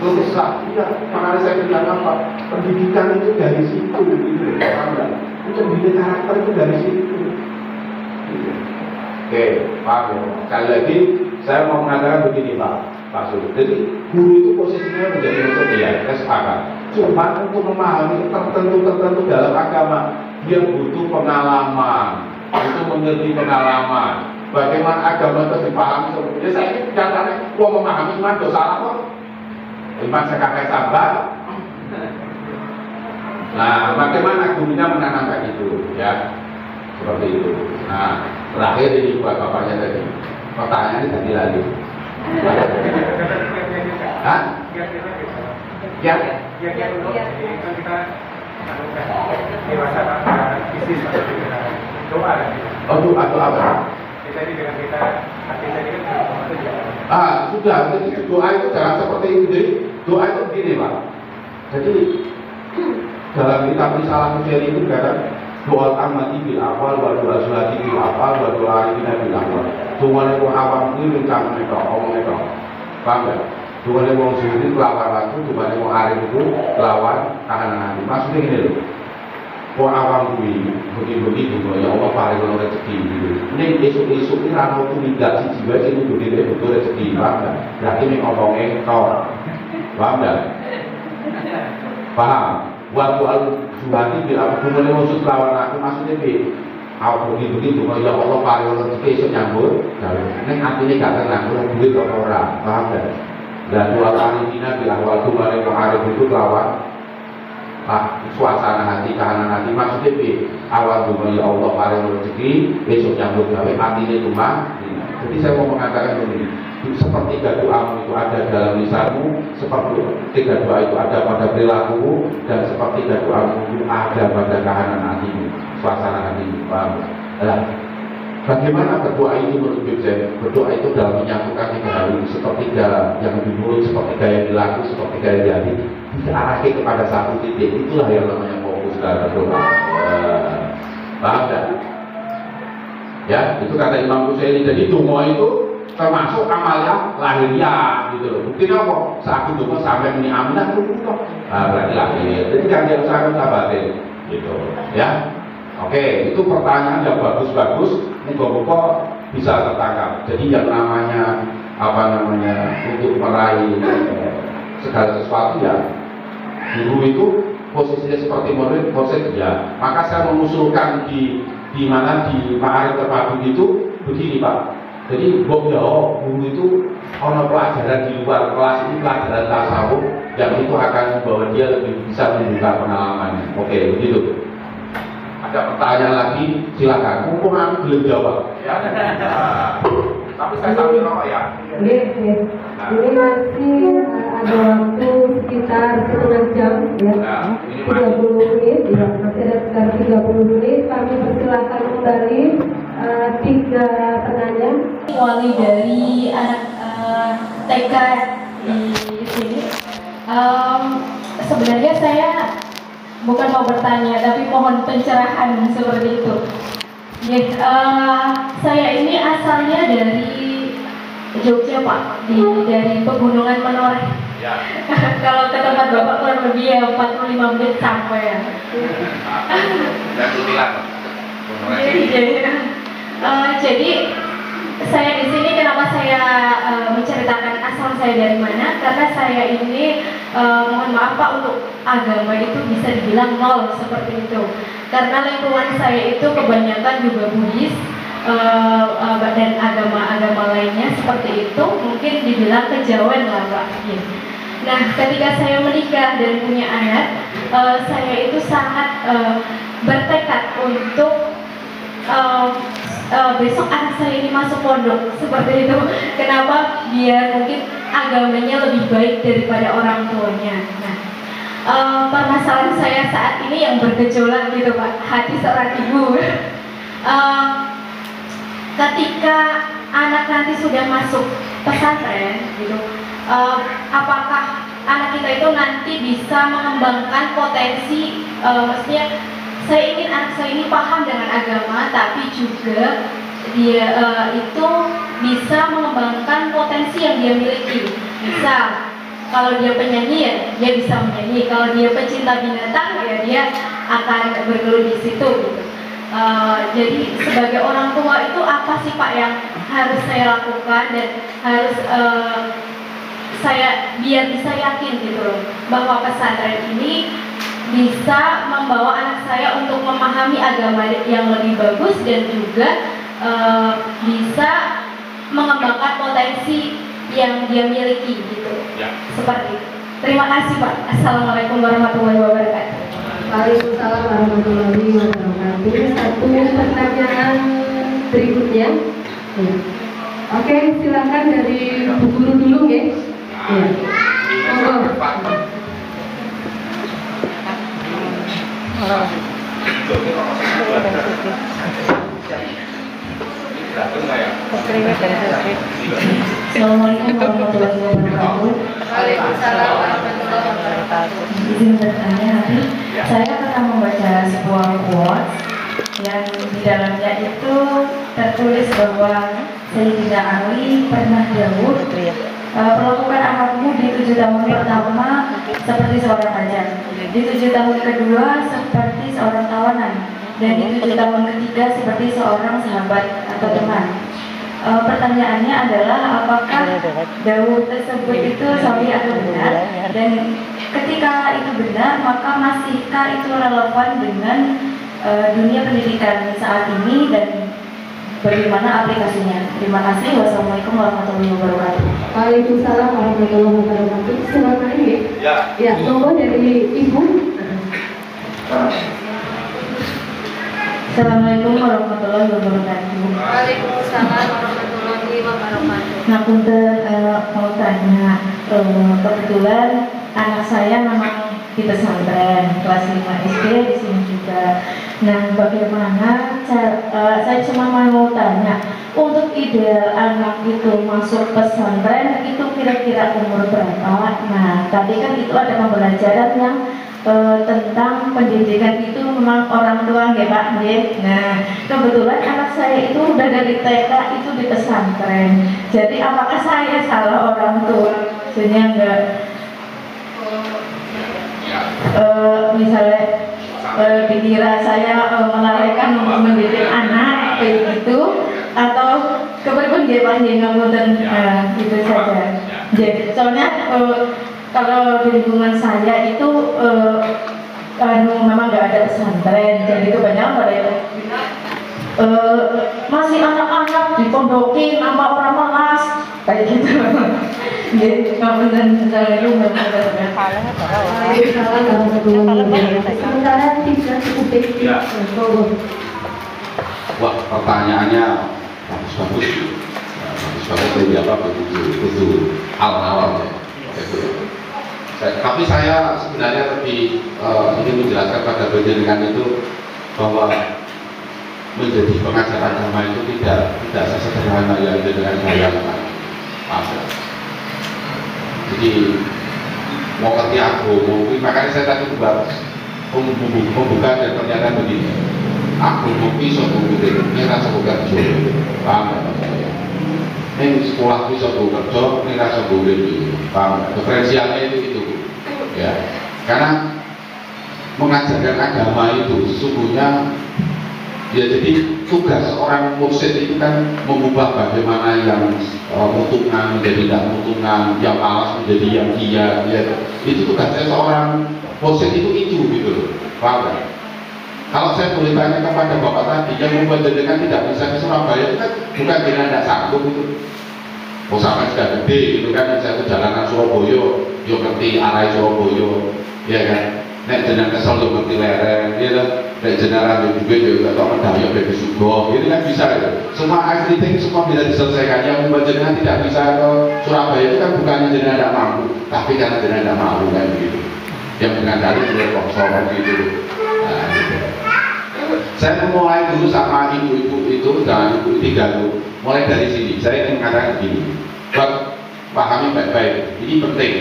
Terus iya, makanya saya bilang apa? Pendidikan itu dari situ, gitu. Paham nggak? Untuk mendidik karakter itu dari situ. Gitu. Oke, paham ya? Sekali lagi, saya mau mengatakan begini Pak. Jadi guru itu posisinya menjadi manusia ya, saya sepakat. Cuma untuk memahami tertentu dalam agama, dia butuh pengalaman, untuk mengerti pengalaman. Bagaimana agama itu dipahami seperti saya ini katanya, mau memahami iman dosa salah kok. Iman saya kakek sabar. Nah, bagaimana gurunya menanamkan itu, ya, seperti itu. Nah, terakhir ini buat bapaknya tadi. Pertanyaannya tadi lagi. Hah? Ya. Oh doa apa? Sudah. Jadi doa itu jangan seperti itu. Jadi doa itu begini Pak. Jadi dalam kitab Risalah Musyari itu kata doa amati bil awal, wa doa sulati bil awal, wa doa arifina bil awal. Doa yang awam itu mencang mereka, omong mereka. Paham gak? Doa yang mau sulit lawan waktu, doa yang mau arif itu lawan kahanan hati. Maksudnya gini loh. Kok awam gue begitu ya Allah paling lo rezeki gitu. Ini esok ini rano tuh tidak si jiwa itu berdiri betul rezeki, paham gak? Berarti ini ngomongnya kau, paham gak? Paham? Waktu al-Zuhani bilang, doa yang mau sulit lawan aku, maksudnya aku begitu ya Allah paling rezeki esok nyambut. Ini artinya gak tenang, duit orang, paham gak? Dan dua kali ini bilang waktu paling mengarif itu lawan suasana hati, kahanan hati. Maksudnya awal dulu ya Allah paling rezeki, besok nyambut gawe hatinya cuma. Jadi saya mau mengatakan begini, seperti doamu itu ada dalam lisanmu, seperti tiga doa itu ada pada perilakumu, dan seperti doamu itu ada pada kahanan hatimu, suasana hatimu. Paham? Nah, bagaimana berdoa itu menurut saya? Berdoa itu dalam menyatukan tiga hal ini, sepertiga yang di mulut, sepertiga yang di laku, sepertiga yang di hati, diarahkan kepada satu titik. Itulah yang namanya fokus dalam berdoa. Paham tak? Ya, itu kata Imam Ghazali. Jadi donga itu termasuk amalnya lahiriah gitu loh. Buktinya apa? Saat itu sampai ini aminah itu berarti lahir. Jadi kan dia usahakan sahabatin gitu. Ya. Oke, itu pertanyaan yang bagus-bagus. muka-muka bisa tertangkap. Jadi yang namanya untuk meraih segala sesuatu ya, guru itu posisinya seperti murid, proses ya. Maka saya mengusulkan di Ma'arif Terpadu itu begini Pak. Jadi guru itu ono pelajaran di luar kelas, ini pelajaran tasawuf yang itu akan membawa dia lebih bisa membuka pengalamannya. Oke, begitu. Ada pertanyaan lagi, silakan. Mumpung aku belum jawab. Ya. Tapi saya sambil rokok ya. Oke. Ini masih ada waktu sekitar setengah jam ya. Nah, 30 menit ya. Masih ada sekitar 30 menit. Kami persilahkan kembali 3 penanya. Wali dari anak TK di sini. Sebenarnya saya bukan mau bertanya, tapi mohon pencerahan seperti itu. Saya ini asalnya dari Jogja Pak, dari Pegunungan Menoreh. Ya. Kalau ke tempat Bapak kurang lebih ya 45 menit sampai ya. Dan Sutilan. Jadi saya di sini kenapa saya menceritakan asal saya dari mana? Karena saya ini mohon maaf Pak, untuk agama itu bisa dibilang nol seperti itu. Karena lingkungan saya itu kebanyakan juga Buddhis dan agama-agama lainnya seperti itu, mungkin dibilang kejawen lah Pak. Nah, ketika saya menikah dan punya anak, saya itu sangat bertekad untuk besok anak saya ini masuk pondok seperti itu. Kenapa? Biar mungkin agamanya lebih baik daripada orang tuanya. Nah, permasalahan saya saat ini yang bergejolak gitu Pak, hati seorang ibu. Ketika anak nanti sudah masuk pesantren gitu, apakah anak kita itu nanti bisa mengembangkan potensi, maksudnya saya ingin anak saya ini paham dengan agama, tapi juga dia itu bisa mengembangkan potensi yang dia miliki. Misal, kalau dia penyanyi ya dia bisa menyanyi, kalau dia pecinta binatang ya dia akan bergelut di situ gitu. Jadi sebagai orang tua itu apa sih Pak yang harus saya lakukan dan harus saya biar bisa yakin gitu loh bahwa pesantren ini bisa membawa anak saya untuk memahami agama yang lebih bagus dan juga bisa mengembangkan potensi yang dia miliki gitu. Ya. Seperti itu. Terima kasih Pak. Assalamualaikum warahmatullahi wabarakatuh. Waalaikumsalam warahmatullahi wabarakatuh. Satu pertanyaan berikutnya. Oke, silakan dari Bu Guru dulu ya. Monggo. Assalamualaikum warahmatullahi wabarakatuh. Waalaikumsalam warahmatullahi wabarakatuh. Izin bertanya, saya pernah membaca sebuah quotes yang di dalamnya itu tertulis bahwa Sayyidina Ali pernah dawuh, perlakukan anakmu di 7 tahun pertama seperti seorang raja, di 7 tahun kedua seperti seorang tawanan, dan di 7 tahun ketiga seperti seorang sahabat atau teman. Pertanyaannya adalah apakah dawuh tersebut itu sahih atau benar, dan ketika itu benar maka masihkah itu relevan dengan dunia pendidikan saat ini dan bagaimana aplikasinya? Terima kasih. Wassalamualaikum warahmatullahi wabarakatuh. Waalaikumsalam warahmatullahi wabarakatuh. Silakan ini. Ya, monggo dari Ibu. Assalamualaikum warahmatullahi wabarakatuh. Waalaikumsalam warahmatullahi wabarakatuh. Nah, punten mau tanya, kebetulan anak saya memang di pesantren kelas 5 SD di sini juga. Nah, bagaimana saya cuma mau tanya, untuk ideal anak itu masuk pesantren itu kira-kira umur berapa? Nah, tadi kan itu ada pembelajaran yang tentang pendidikan itu memang orang tua ya Pak. Nah, kebetulan anak saya itu udah dari TK itu di pesantren. Jadi apakah saya salah orang tua? Sehingga enggak misalnya dikira saya melalaikan untuk mendidik anak kayak gitu atau keberpun dia panggil ngapunten gitu saja. Jadi soalnya kalau di lingkungan saya itu memang nggak ada pesantren, jadi kebanyakan mereka masih anak-anak dipondokin sama orang malas kayak gitu. Jadi ngapunten saya itu sementara tidak cukup baik. Wah, pertanyaannya bagus-bagus. Bagus-bagus dari apa begitu awal-awal ya. Tapi saya sebenarnya lebih ingin menjelaskan pada penjenengan itu bahwa menjadi pengajar agama itu tidak sesederhana yang dengan bayangkan. Jadi mau ngerti agama, makanya saya tadi membuka dan pernyataan begini. Agama itu suatu murid, ini rasa kerja, paham ya? Ini sekolah itu suatu kerja, ini rasa murid, paham? Diferensialnya itu ya. Karena mengajarkan agama itu sesungguhnya ya, jadi tugas seorang mursyid itu kan mengubah bagaimana yang mutungan menjadi tidak mutungan, yang malas menjadi yang giat ya. Itu tugasnya seorang mursyid itu gitu loh, paham ya? Kalau saya boleh tanya kepada Bapak tadi, yang membuat jenengan tidak bisa ke Surabaya itu kan bukan jenengan tidak sanggup itu. Oh sama sudah gede gitu kan, saya ke jalanan Surabaya, yo ngerti arah Surabaya, ya kan. Nek jenengan kesel yo ngerti lereng, ya kan. Nek jenengan juga yo tahu medaya bebas sugo, itu kan bisa ya. Semua everything semua bisa diselesaikan. Yang membuat jenengan tidak bisa ke Surabaya itu kan bukannya jenengan tidak mampu, tapi karena jenengan tidak mampu kan begitu. Yang dengan dari juga kosong gitu. Nah, gitu. Saya memulai dulu sama ibu-ibu itu dan ibu tiga dulu. Mulai dari sini, saya ingin mengatakan begini. Buat pahami baik-baik, ini penting.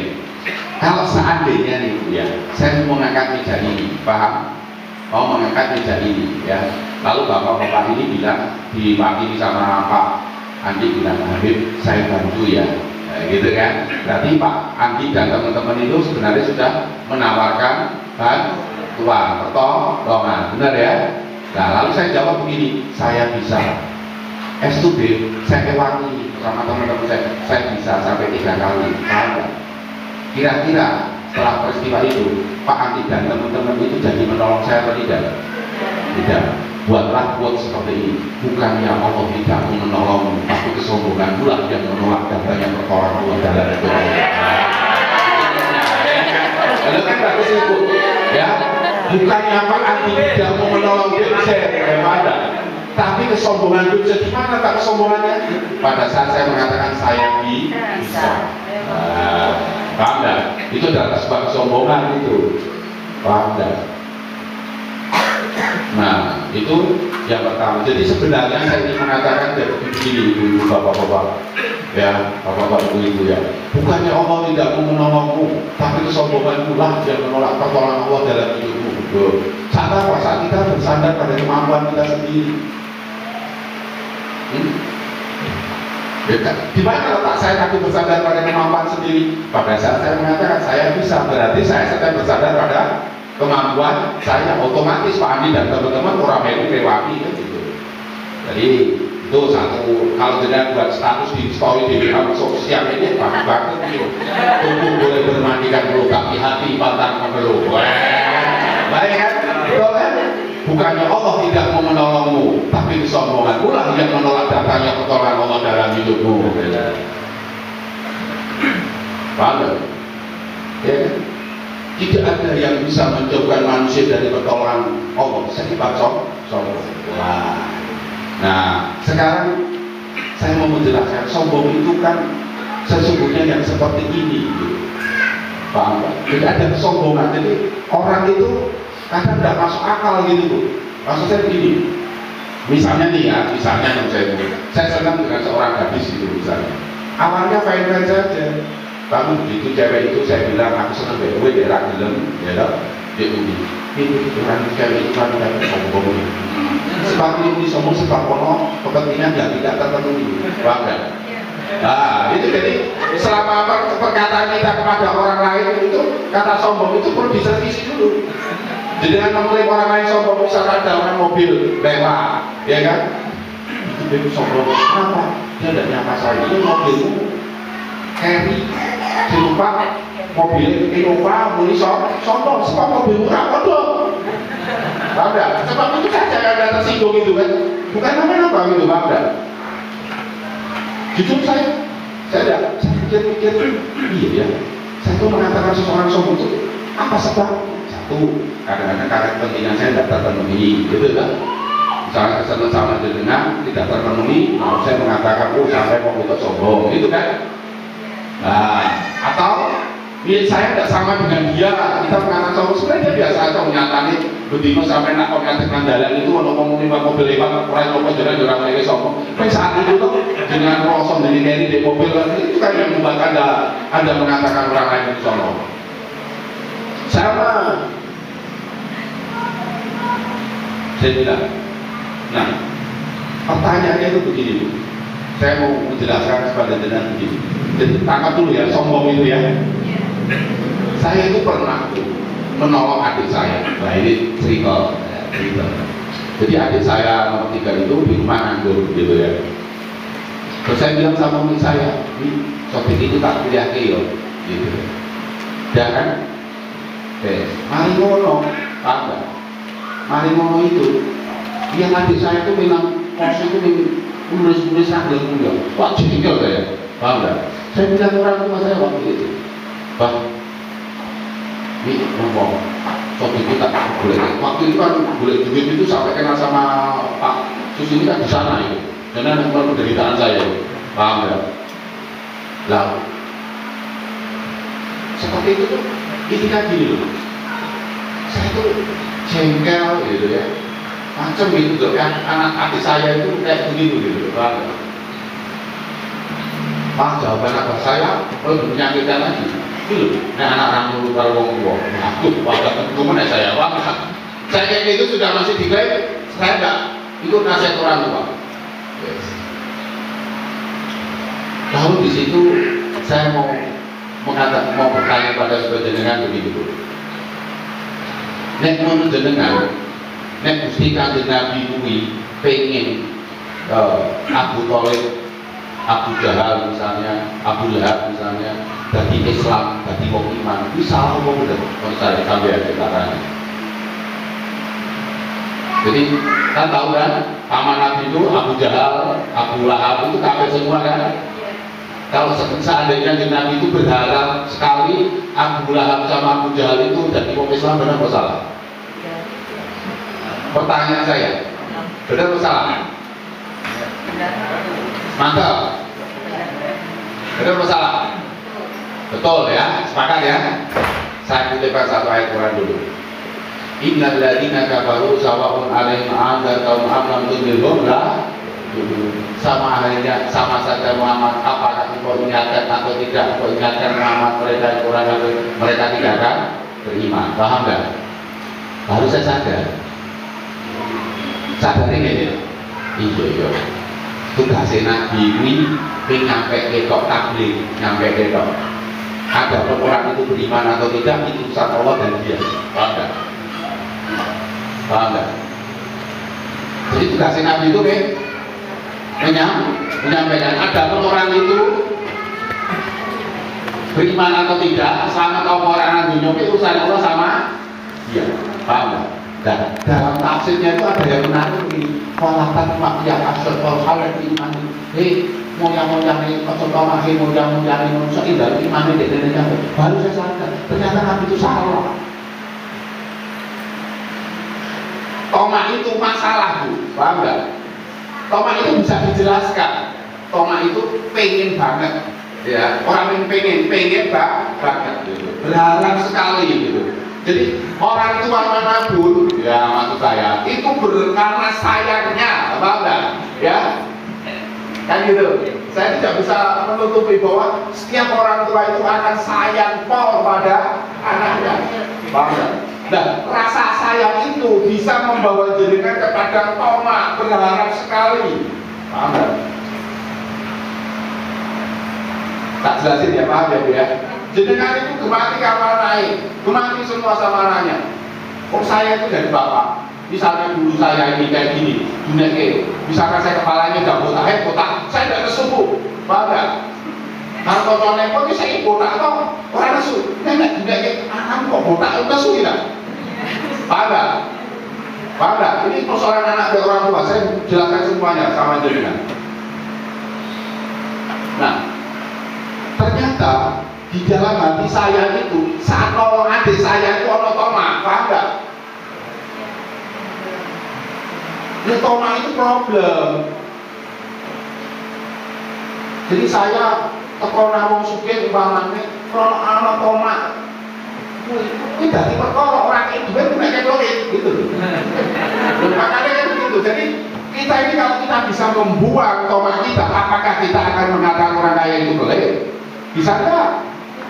Kalau seandainya nih Bu ya, saya mau mengangkat meja ini, paham? Mau mengangkat meja ini ya. Lalu bapak-bapak ini bilang, diwakili sama Pak Andi bilang, Habib, saya bantu ya. Nah, gitu kan? Berarti Pak Andi dan teman-teman itu sebenarnya sudah menawarkan bantuan, pertolongan, benar ya? Nah, lalu saya jawab begini, saya bisa S2B, saya ewangi sama teman-teman saya bisa sampai 3 kali, paham nggak? Kira-kira setelah peristiwa itu, Pak Andi dan teman-teman itu jadi menolong saya atau tidak? Tidak. Buatlah quote seperti ini, bukannya Allah tidak menolong, tapi kesombongan pula yang menolak datanya pertolongan Allah dalam itu. Kalau kan bagus itu, ya. Bukannya Pak Andi tidak mau menolong Dipset, ada. Tapi kesombongan Dipset, gimana tak kesombongannya? Pada saat saya mengatakan saya bisa, paham nggak? Itu adalah sebuah kesombongan itu, paham nggak? Nah, itu yang pertama. Jadi sebenarnya saya ingin mengatakan begini, ibu-ibu, bapak-bapak, ya, bapak-bapak, ibu-ibu ya. Bukannya Allah tidak mau menolongmu, tapi kesombongan pula yang menolak pertolongan Allah dalam hidupmu. Saat apa? Saat kita bersandar pada kemampuan kita sendiri. Di mana letak saya takut bersandar pada kemampuan sendiri? Pada saat saya mengatakan saya bisa, berarti saya sedang bersandar pada kemampuan saya. Otomatis Pak Andi dan teman-teman orang melu lewati kan gitu. Jadi itu satu. Kalau jenengan buat status di story di WA sosial media bagus banget gitu. Tubuh boleh bermandikan perlu, tapi hati pantang mengeluh. Baik kan? Betul kan? Bukannya Allah tidak mau menolongmu, tapi kesombongan pula yang menolak datangnya pertolongan Allah dalam hidupmu. Paham? Ya kan? Tidak ada yang bisa menjauhkan manusia dari pertolongan Allah. Sebab sombong. Wah. Nah, sekarang saya mau menjelaskan sombong itu kan sesungguhnya yang seperti ini. Paham? Tidak ada kesombongan. Jadi orang itu kadang tidak masuk akal gitu. Maksud saya begini. Misalnya nih ya, misalnya saya senang dengan seorang gadis gitu misalnya. Awalnya fine-fine saja. Lalu begitu cewek itu saya bilang aku senang BW daerah gelem, ya dok. Dia itu orang cewek itu kan tidak sombong. Sebab ini sombong sebab kono kepentingan yang tidak terpenuhi. Paham nggak? Nah, itu jadi selama perkataan kita kepada orang lain itu kata sombong itu perlu diservisi dulu. Jadi dengan memulai orang lain sombong, misalnya ada orang mobil mewah, ya kan? dia sombong. Kenapa? Dia tidak nyapa saya. Ini mobilmu carry, lupa mobil Innova, muni sombong, sebab mobil murah kodok. Paham enggak? Sebab itu saja ada tersinggung itu kan. Bukan apa-apa gitu, paham enggak? Jujur saya pikir-pikir, iya ya. Saya tuh mengatakan seseorang sombong itu apa sebab? Satu, kadang-kadang karena kepentingan saya tidak terpenuhi, gitu kan? Misalnya kesana sama dengan tidak terpenuhi, lalu saya mengatakan, oh sampai mau ikut sombong, gitu kan? Nah, atau saya tidak sama dengan dia, kita mengatakan sombong, sebenarnya dia biasa aja menyatakan begitu sampai nak kontak jalan itu untuk ngomongin mobil lewat, orang lopos jalan orang lagi sombong. Tapi saat itu tuh dengan rosong dari di mobil itu kan yang membuat anda mengatakan orang lain itu sombong. Sama. Saya bilang, nah pertanyaannya itu begini, saya mau menjelaskan kepada jenengan begini. Jadi tangkap dulu ya, sombong itu ya. Saya itu pernah menolong adik saya. Nah ini cerita. Jadi adik saya nomor 3 itu di rumah nganggur gitu ya. Terus saya bilang sama umi saya, Sophie itu tak kuliah ke yo, gitu. Dan kan, mari ngono, apa? Mari ngono itu, dia adik saya itu memang kos itu menulis sambil mulia. Wah jengkel saya, paham nggak? Saya bilang orang tua saya waktu itu, bah, ini ngomong, Sophie itu tak boleh. Waktu itu kan boleh duit itu sampai kenal sama Pak Sus ini kan di sana itu. Karena penderitaan saya itu, paham nggak? Lalu seperti itu tuh, intinya gini loh, saya tuh jengkel gitu ya, macam gitu loh, kan anak adik saya itu kayak begitu gitu loh, paham nggak? Jawaban apa saya lebih menyakitkan lagi. Itu nah anak-anak dulu kalau ngomong tua, aku pada kemudian saya paham nggak? Saya kayak gitu sudah masih diklaim, saya enggak ikut nasihat orang tua. Yes. Lalu di situ saya mau bertanya pada saudara jenengan begitu. Nek menurut jenengan, nek Gusti Kanjeng Nabi kuwi pengen Abu Thalib, Abu Jahal misalnya, Abu Lahab misalnya, dari Islam, dari wong iman, bisa apa bener? Kalau saya sampai ada caranya. Jadi kan tahu kan, paman Nabi itu Abu Jahal, Abu Lahab itu kafir semua kan? Kalau seandainya Nabi itu berharap sekali Abu Lahab sama Abu Jahal itu dari wong Islam, benar atau salah? Pertanyaan saya, benar atau salah? Mantap. Benar atau salah? Betul ya, sepakat ya? Saya kutipkan satu ayat Quran dulu. Innal ladzina kafaru sawa'un 'alaihim a'anzartahum am lam tunzirhum la sama halnya, sama saja Muhammad, apakah engkau ingatkan atau tidak engkau ingatkan Muhammad, mereka tidak akan beriman. Paham nggak? Baru saya sadar ini iya tugasnya Nabi ini nyampe ketok tabligh, nyampe ketok. Ada orang itu beriman atau tidak itu urusan Allah dan dia. Paham nggak? Paham nggak? Jadi tugasnya Nabi itu menyampaikan ada orang itu beriman atau tidak, sama atau orang dunia itu urusan Allah sama dia. Paham nggak? Dan dalam tafsirnya itu ada yang menarik ini, walatan makyah asyarul halal iman. Moyang-moyang ini, kocok-kocok moyang-moyang ini, seindah iman ini, baru saya sadar, ternyata Nabi itu salah. Tomak itu masalah, Bu, paham nggak? Tomak itu bisa dijelaskan. Tomak itu pengen banget, ya. Orang yang pengen banget, gitu. Berharap sekali, gitu. Jadi orang tua manapun, ya maksud saya, itu karena sayangnya, paham nggak? Ya. Kan gitu, saya tidak bisa menutupi bahwa setiap orang tua itu akan sayang pol pada anaknya, paham nggak? Nah, rasa sayang itu bisa membawa jenengan kepada tomak, berharap sekali, paham nggak? Tak jelasin ya, paham ya Bu ya? Jenengan itu gemati kamar naik, gemati semua sama anaknya. Oh saya itu dari bapak, misalnya dulu saya ini kayak gini, dunia Misalkan saya kepalanya udah botak, saya tidak nesu Bu, paham nggak? Kalau konconnya pun saya botak atau orang nesu, nenek juga kamu kok botak, nesu tidak? Paham nggak? Paham nggak? Ini persoalan anak dan orang tua, saya jelaskan semuanya sama jenengan. Nah, ternyata di dalam hati saya itu saat nolong adik saya itu ono tomak, paham nggak? Ini tomak itu problem. Jadi saya teko wong sugih umpamane kalau ana tomak ini dari perkara orang itu kan punya kelorin gitu. Makanya kan begitu. Jadi kita ini kalau kita bisa membuang tomak kita, apakah kita akan mengatakan orang kaya itu boleh? Bisa enggak?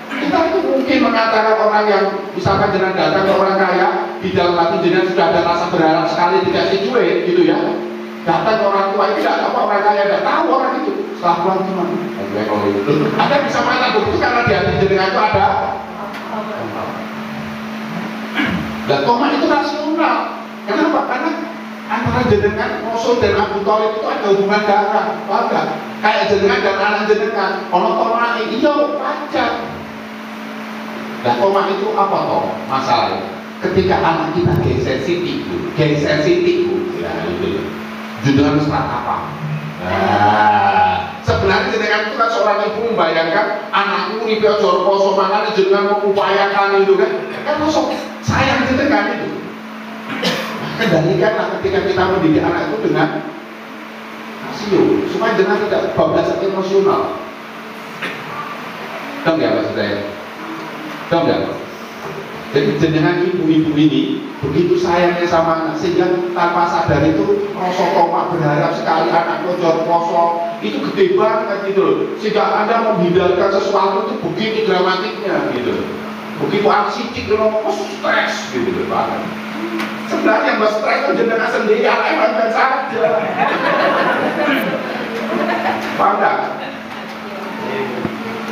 Kita itu mungkin mengatakan orang yang misalkan jenengan datang ke orang kaya di dalam hati jenengan sudah ada rasa berharap sekali dikasih duit gitu ya. Datang ke orang tua itu tidak apa orang kaya tidak tahu orang itu. Setelah pulang gimana? Anda bisa mengatakan bukti karena di hati jenengan itu ada. Dan tomak itu rasional. Kenapa? Karena antara jenengan Rasul dan Abu Thalib itu ada hubungan darah. Wajar. Kayak jenengan dan anak jenengan. Ono tomak iya wajar. Nah tomak itu apa toh masalahnya? Ketika anak kita geser titik, ya itu judulnya serat apa? Nah, sebenarnya jenengan itu kan seorang ibu membayangkan anakku ini piojor poso mangan jenengan mengupayakan itu kan langsung sayang jenengan itu. Kendalikanlah ketika kita mendidik anak itu dengan rasio supaya jenengan tidak bablas emosional. Dong ya maksud saya? Dong ya? Jadi jenengan ibu-ibu ini begitu sayangnya sama anak sehingga tanpa sadar itu rasa tomak berharap sekali anak bocor poso itu gede banget gitu loh. Sehingga Anda menghindarkan sesuatu itu begitu dramatiknya gitu. Begitu anksitik ngomong stres gitu loh banget. Sebenarnya yang stres itu jenengan sendiri anak yang saja. Paham nggak?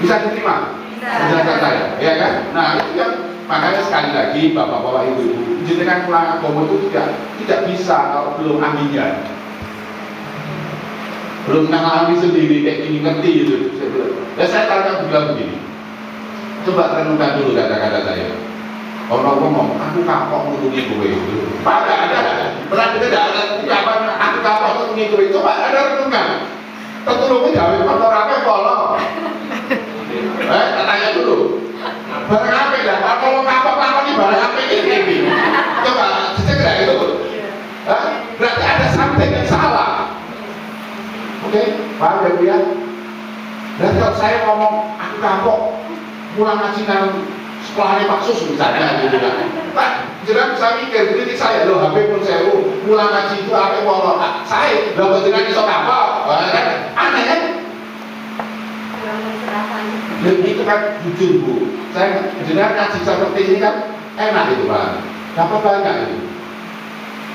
Bisa diterima? Penjelasan saya, ya kan? Nah itu yang makanya sekali lagi bapak-bapak ibu-ibu jenengan pulang agama itu tidak bisa kalau belum ahlinya, belum mengalami sendiri kayak gini ngerti gitu. Saya tanya bilang begini, coba renungkan dulu kata-kata saya. Orang ngomong, aku kapok ngurungi gue itu. Ada pernah kita ada ucapan aku kapok ngurungi gue. Coba ada renungan. Tertulungi gawe motor apa kolong. Tanya dulu. Barang apa dah? Kalau kapok ini barang apa ini? Coba dicek nggak itu? Berarti ada something yang salah. Oke, paham ya Bu ya? Berarti kalau saya ngomong aku kapok pulang ngaji nang sekolahnya Pak Sus misalnya gitu kan. Pak, jenengan bisa mikir kritik saya loh HP pun saya pulang ngaji itu apa kalau saya loh jenengan iso kapok. Kan aneh kan? Itu kan jujur Bu, saya jenengan ngaji seperti ini kan enak itu Pak, dapat banyak itu.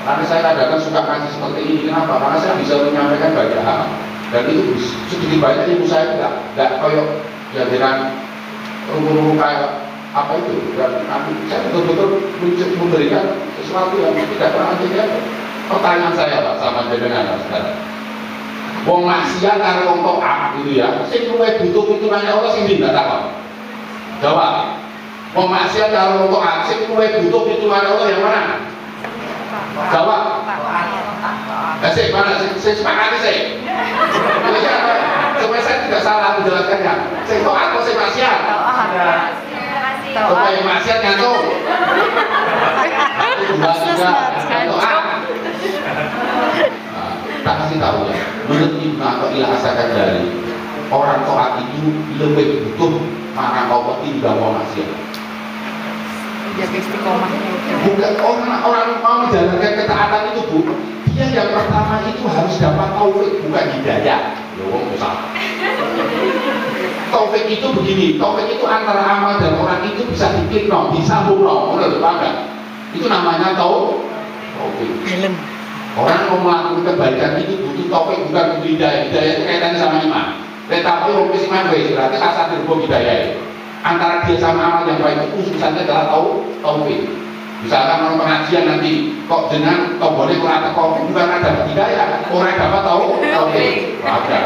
Karena saya kadang-kadang suka ngaji seperti ini, kenapa? Karena saya bisa menyampaikan banyak hal dan itu sedikit banyak ibu saya tidak koyok ya dengan rumus kayak apa itu, dan saya betul-betul memberikan sesuatu yang tidak pernah terjadi. Pertanyaan saya Pak sama jenengan sekarang. Wong maksiat karo wong taat gitu ya. Sing luwih butuh pitulungan Allah sing ndi enggak takon. Jawab. Wong maksiat karo wong taat sing luwih butuh pitulungan Allah yang mana? Jawab. Sik mana sing sepakat sik. Supaya saya tidak salah menjelaskannya. Sing taat atau sing maksiat? Supaya maksiat ngantuk. Taat. Tak kasih tahu ya, menurut Ibnu Athaillah As-Sakandari orang taat itu lebih butuh marah Allah timbang orang maksiat. Jaga istiqomahnya. Bukan orang mau menjalankan ketaatan itu Bu, dia yang pertama itu harus dapat taufik bukan hidayah. Loh, susah. Taufik itu begini, taufik itu antara amal dan orang itu bisa dikitno, disambung menurut Anda. Itu namanya taufik. Orang mau melakukan kebaikan itu butuh taufik bukan butuh hidayah. Hidayah itu kaitannya sama iman. Tetapi orang iman berarti asal terbuat hidayah. Antara dia sama amal yang baik itu khususannya adalah taufik. Misalkan orang pengajian nanti kok jenengan tombolnya kurang teko bukan ada hidayah, orang dapat tahu oke, ada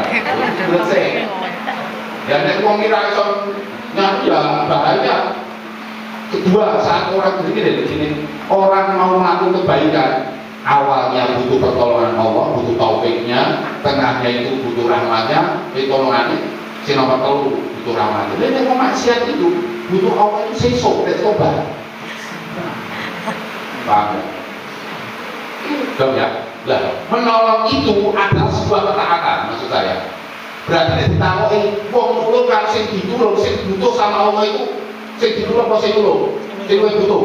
selesai. Dan nek wong kira iso nyari ya bahaya. Kedua, saat orang begini di sini, orang mau melakukan kebaikan, awalnya butuh pertolongan Allah, butuh taufiknya, tengahnya itu butuh rahmatnya, pertolongannya, si nomor 3 butuh rahmatnya. Dan yang maksiat itu butuh Allah itu sesok, tobat. Paham ya? Dong ya? Lah, menolong itu adalah sebuah ketaatan, maksud saya. Berarti ditakoki wong nulung karo sing ditulung, sing butuh sama Allah itu sing ditulung apa sing nulung? Sing butuh.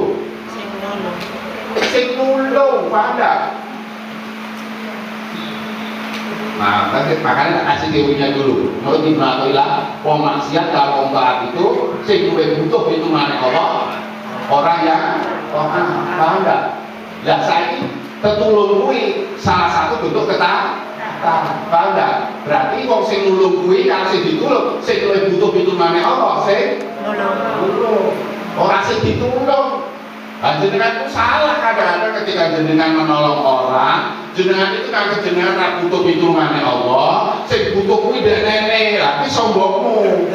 Sing nulung, paham enggak? Nah, makanya kasih teorinya dulu. Menurut Ibnu Athaillah, wong maksiat kalau wong taat itu sing butuh itu mana Allah? Orang yang paham enggak? Lah saiki tetulung kuwi salah satu bentuk ketaatan. Paham enggak? Berarti wong sing nulung kuwi kalau sing ditulung, sing luwih butuh pitulungane Allah, sing nulung. Ora sing ditulung. Jenengan itu salah kadang-kadang ketika jenengan menolong orang, jenengan itu kan jenengan ra butuh pitulungane Allah, sing butuh kuwi dekne, tapi sombongmu.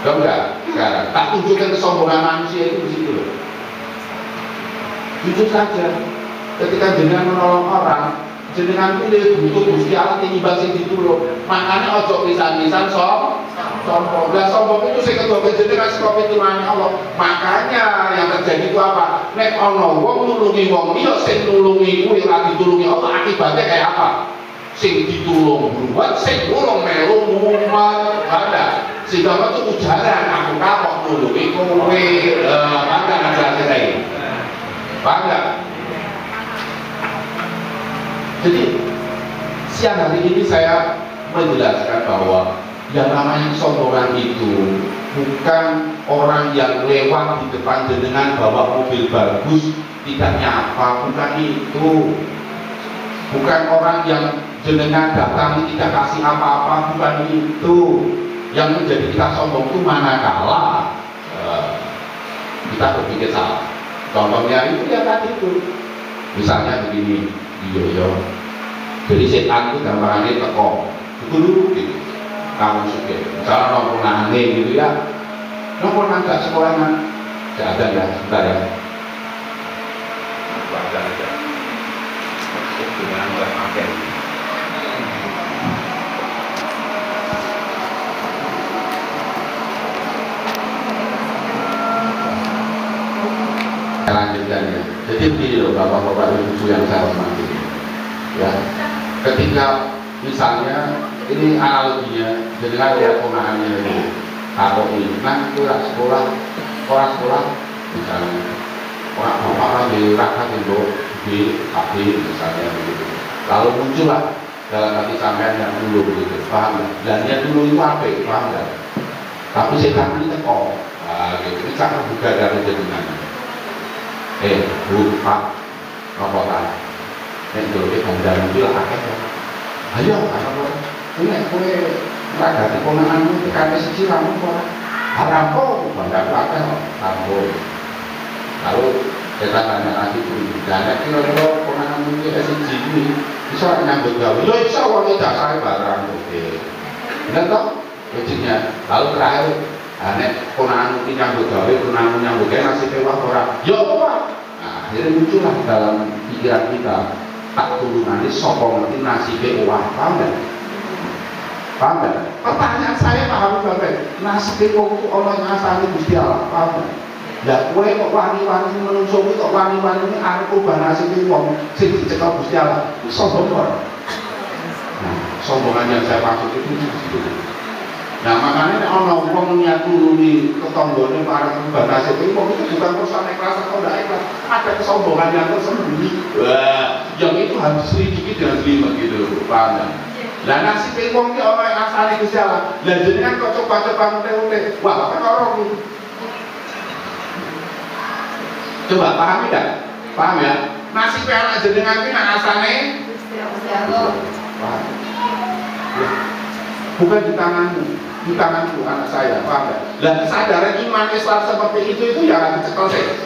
Dong enggak? Sekarang tak tunjukkan kesombongan manusia itu di situ loh. Jujur saja, ketika jenengan menolong orang, jenengan pilih butuh Gusti Allah tinimbang sing ditulung. Makanya ojo pisan-pisan sombong. Lah sombong itu sing kedua jenengan saka pitulungan Allah. Makanya yang terjadi itu apa? Nek ana wong nulungi wong liya sing nulungi kuwi ora ditulungi Allah, akibatnya kayak apa? Sing ditulung buat sing nulung melu mumet. Ada sehingga itu ujaran aku kapok nulungi kowe. Ada ngajar saya. Paham nggak? Jadi siang hari ini saya menjelaskan bahwa yang namanya kesombongan itu bukan orang yang lewat di depan jenengan bawa mobil bagus tidak nyapa, bukan itu. Bukan orang yang jenengan datangi tidak kasih apa-apa, bukan itu. Yang menjadi kita sombong itu manakala kita berpikir salah. Contohnya itu ya tadi itu. Misalnya begini, iya. Jadi setan itu gambarannya teko, dulu gitu. Kamu suka, misalnya nongkrong aneh gitu ya, nongkrong agak sekolahan, tidak ada ya, sebentar ya. Baca aja, dengan nggak pakai. Lanjutkan ya. Jadi begini loh bapak-bapak ibu yang saya hormati. Ya, ketika misalnya ini analoginya, jadi lihat ponakannya ini, kalau ini, nah itu sekolah, misalnya orang bapak di rakyat itu di habis misalnya begitu. Lalu muncullah dalam hati sampean yang dulu begitu, paham? Dan yang dulu itu apa? Paham nggak? Tapi setan ini teko, gitu. Ini sangat juga dari jenengan. Bu, Pak, rokokan. Nek dulu kita dalam mobil akeh. Ayo, apa? Ini kue ragati ponakanmu tekan siji ramu kok. Haram kok, bangga akeh ramu. Lalu kita tanya lagi dulu. Dan kira-kira ponakanmu iki siji iki bisa nyambut gawe. Yo iso wong dasare barang oke. Bener toh? Ujungnya. Lalu terakhir nek ponakanmu iki nyambut gawe, ponakanmu nyambut gawe nasibe wae ora. Yo apa? Nah, akhirnya muncullah dalam pikiran kita tak turunane sapa ngerti nasibe owah, paham enggak? Paham enggak? Pertanyaan saya paham banget. Nasibe wong ku ana ing asale Gusti Allah, paham enggak? Lah kowe kok wani-wani menungso kok wani-wani arep ubah nasibe wong sing dicekel Gusti Allah. Sombong kok. Nah, sombongan yang saya maksud itu nah makanya ana wong niat nulungi tetanggane para ubah nasib itu bukan persoalan ikhlas atau tidak ikhlas, ada kesombongan yang tersembunyi. Wah, yang itu harus sedikit dengan jelimet gitu, paham ya? Lah nasib wong ki ana ing asale Gusti Allah. Lah jenengan kok coba-coba ute-ute. Wah, kan orang iki. Coba pahami enggak? Paham ya? Nasib anak jenengan ki nang asale Gusti Allah. Bukan di tanganmu. Di tanganku anak saya, paham ya? Dan kesadaran iman Islam seperti itu ya dicekel sih.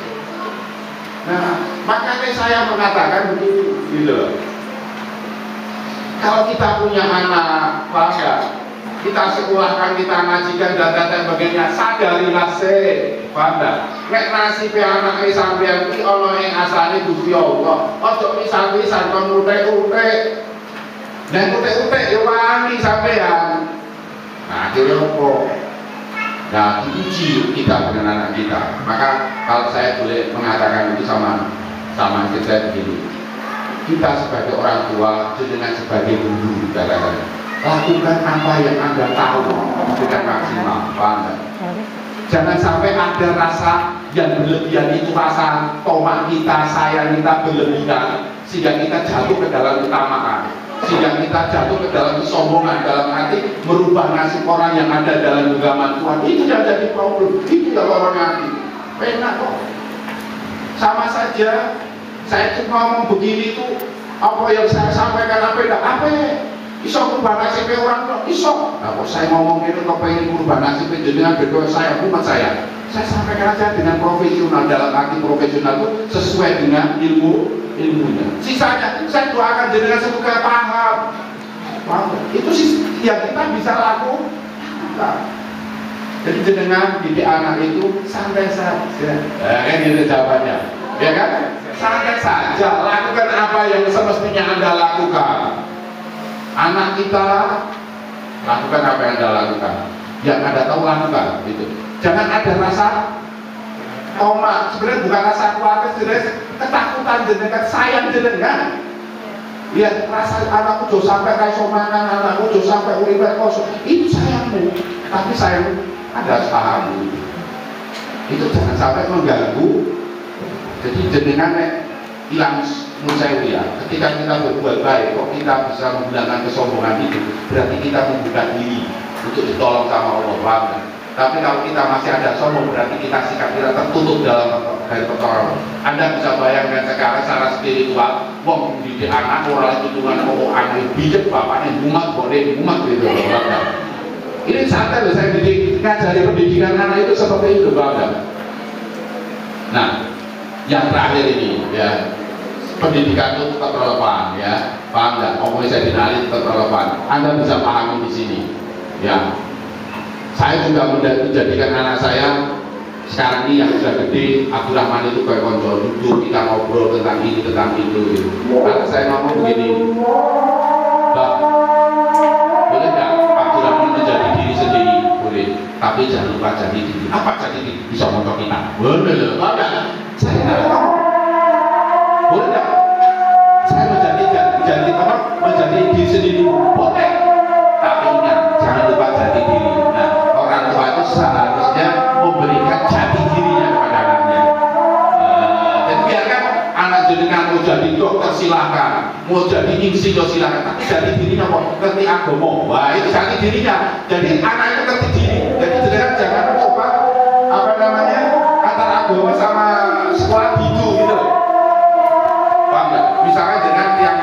Nah, makanya saya mengatakan begini, gitu. Kalau kita punya anak, maka kita sekolahkan, kita ngajikan dan sebagainya, sadarilah paham tak? Nek nasibe anake sampeyan iki ana ing asale Gusti Allah. Ojo pisan-pisan kon utek-utek. Nek utek-utek yo wani sampeyan. Nah, akhirnya apa? Nah, diuji kita dengan anak kita. Maka kalau saya boleh mengatakan itu sama kita begini, kita sebagai orang tua, dengan sebagai guru, lakukan apa yang Anda tahu dengan maksimal, paham? Jangan sampai ada rasa yang berlebihan, itu rasa tomak kita, sayang kita berlebihan, sehingga kita jatuh ke dalam ketamaan, sehingga kita jatuh ke dalam kesombongan, dalam hati merubah nasib orang yang ada dalam genggaman Tuhan. Itu yang jadi problem, itu yang orang hati. Enak kok. Sama saja, saya cuma ngomong begini tuh, apa yang saya sampaikan apa iso merubah nasib orang kok iso. Nah, kok saya ngomong itu kok pengen merubah nasib jenengan berdua saya, umat saya sampaikan aja dengan profesional, dalam arti profesional itu sesuai dengan ilmunya. Sisanya saya doakan jenengan semoga paham. Itu sih yang kita bisa lakukan. Jadi jenengan didik anak itu santai saja. Kan itu jawabannya, ya kan? Santai saja, lakukan apa yang semestinya Anda lakukan. Anak kita lakukan apa yang Anda lakukan, yang Anda tahu lakukan, gitu. Jangan ada rasa tomak, sebenarnya bukan rasa khawatir, sebenarnya ketakutan jenengan, sayang jenengan. Ya, rasa anakku jauh sampai kaiso mangan, anakku jauh sampai uripe kosong, itu sayangmu, tapi sayang ada pahammu. Itu jangan sampai mengganggu. Jadi jenengan hilang musewi ya. Ketika kita berbuat baik, kok kita bisa menggunakan kesombongan itu, berarti kita membuka diri untuk ditolong sama Allah. Tapi kalau kita masih ada sombong, berarti kita sikap kita tertutup dalam dari pertolongan. Anda bisa bayangkan sekarang secara spiritual, wong didik anak orang itu dengan anak bijak bapaknya mumat boleh mumat gitu. Ini santai loh, saya ngajari pendidikan anak itu seperti itu, Bang. Nah, yang terakhir ini ya, pendidikan itu tetap relevan ya, paham nggak? Omongnya saya dinali tetap relevan. Anda bisa pahami di sini ya. Saya juga menjadikan anak saya sekarang ini yang sudah gede, Abdurrahman itu kayak konco duduk, kita ngobrol tentang ini tentang itu gitu. Karena saya ngomong begini, Mbak, boleh nggak Abdurrahman menjadi diri sendiri? Boleh, tapi jangan lupa jadi diri. Apa jadi diri? Bisa motor kita? Boleh loh, ada. Saya nggak ngomong. Boleh nggak? Saya menjadi diri sendiri. Boleh. Tapi ingat, jangan lupa jadi diri. Nah, orang tua itu seharusnya memberikan jati dirinya kepada anaknya. Dan biarkan anak jenengan mau jadi dokter silahkan, mau jadi insinyur silahkan, tapi jati dirinya kok ngerti agama. Wah, itu jati dirinya. Jadi anak itu ngerti diri. Jadi jenengan jangan coba apa namanya antara agama sama sekolah gitu loh. Paham nggak? Misalnya dengan yang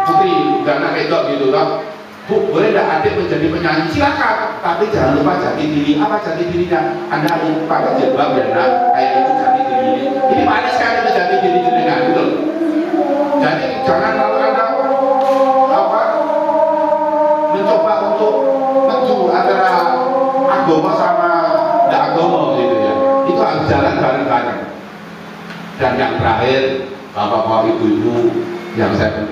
putri dan anak wedok gitu loh. Bu, boleh nggak adik menjadi penyanyi? Silakan, tapi jangan lupa jati diri. Apa jati dirinya? Anda harus pakai jilbab dan kayak itu jati diri. Ini manis sekali menjadi diri jenengan gitu. Jadi jangan lalu Anda mencoba untuk menuju antara agama sama tidak agama gitu ya. Itu harus jalan bareng-bareng. Dan yang terakhir, bapak-bapak, ibu-ibu yang saya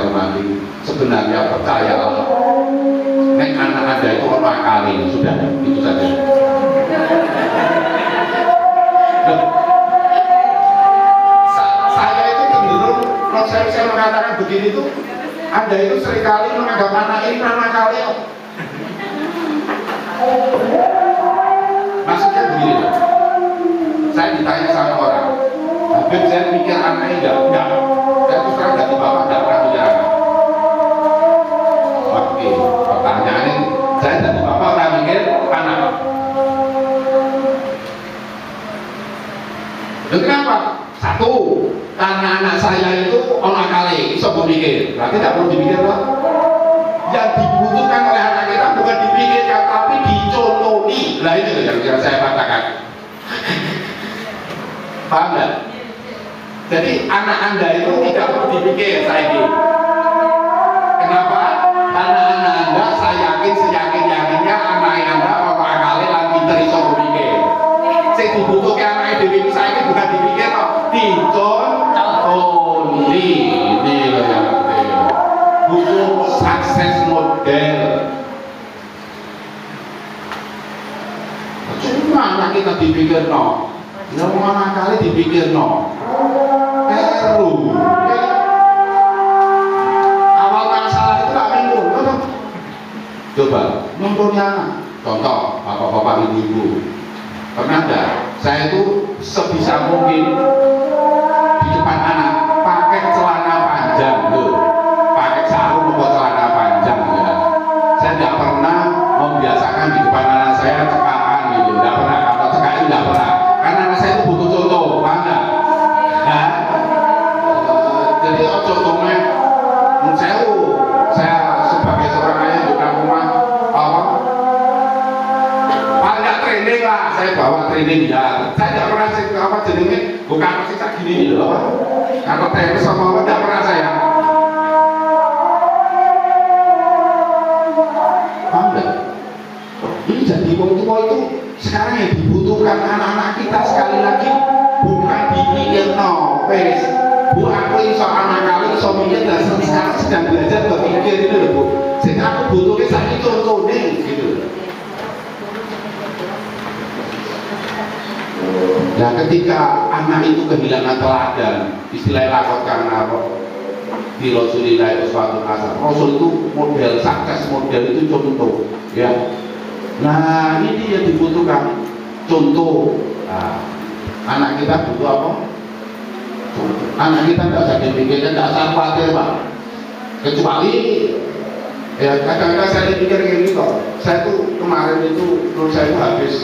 hormati, sebenarnya percayalah, nek anak Anda itu orang kali, sudah itu saja. Saya itu cenderung, kalau saya mengatakan begini itu, Anda itu seringkali menganggap anak ini anak kali. Maksudnya begini, saya ditanya sama orang, Habib saya pikir anaknya enggak. Saya terus terang dari bapak enggak pernah punya anak. Oke, pertanyaannya saya dari bapak pernah mikir anak. Dan kenapa? Satu, karena anak saya itu orang kali, bisa berpikir. Berarti tidak perlu dipikir loh. Yang dibutuhkan oleh anak kita bukan dipikirkan, tapi dicontohi. Nah itu yang saya katakan. Paham nggak? dipikir saya ini. Kenapa? Karena anak Anda, saya yakin seyakin-yakinnya anak Anda kalau akalnya lan pinter iso berpikir. Sing dibutuhke anak dhewe saya ini bukan dipikir kok, dicontoni. Ini loh ya. Buku sukses model. Cuma anak kita dipikir no. Ya mana kali dipikir no. Awal masalah itu tak minggu. Coba nontonnya anak. Contoh bapak-bapak ibu-ibu. Pernah enggak? Saya itu sebisa mungkin di depan anak pakai celana panjang tuh. Pakai sarung atau celana panjang ya. Saya tidak pernah membiasakan di depan anak saya cekaan gitu. Tidak pernah. Kalau cekaan tidak pernah. Karena anak saya itu butuh contoh, paham nggak? Nah, jadi contohnya, menurut saya sebagai seorang ayah di rumah, paling nggak training lah, saya bawa training ya. Saya tidak pernah apa jenenge, bukan masih tak gini loh, atau training sama apa tidak pernah saya. Paham nggak? Ini jadi tua itu sekarang yang dibutuhkan anak-anak kita sekali lagi bukan dipikir no, wes bu aku iso anak kali iso mikir dan sekarang sedang belajar berpikir itu loh bu. Sehingga aku butuhnya sakit contoh nih gitu. Nah ketika anak itu kehilangan teladan, istilah lakotkan apa di Rasulullah suatu asal Rasul itu model sukses model itu contoh ya. Nah ini yang dibutuhkan contoh. Nah, anak kita butuh apa? Anak kita tidak usah dipikirkan, tidak usah khawatir pak. Kecuali ya kadang-kadang saya dipikir kayak gitu. Saya tuh kemarin itu menurut saya itu habis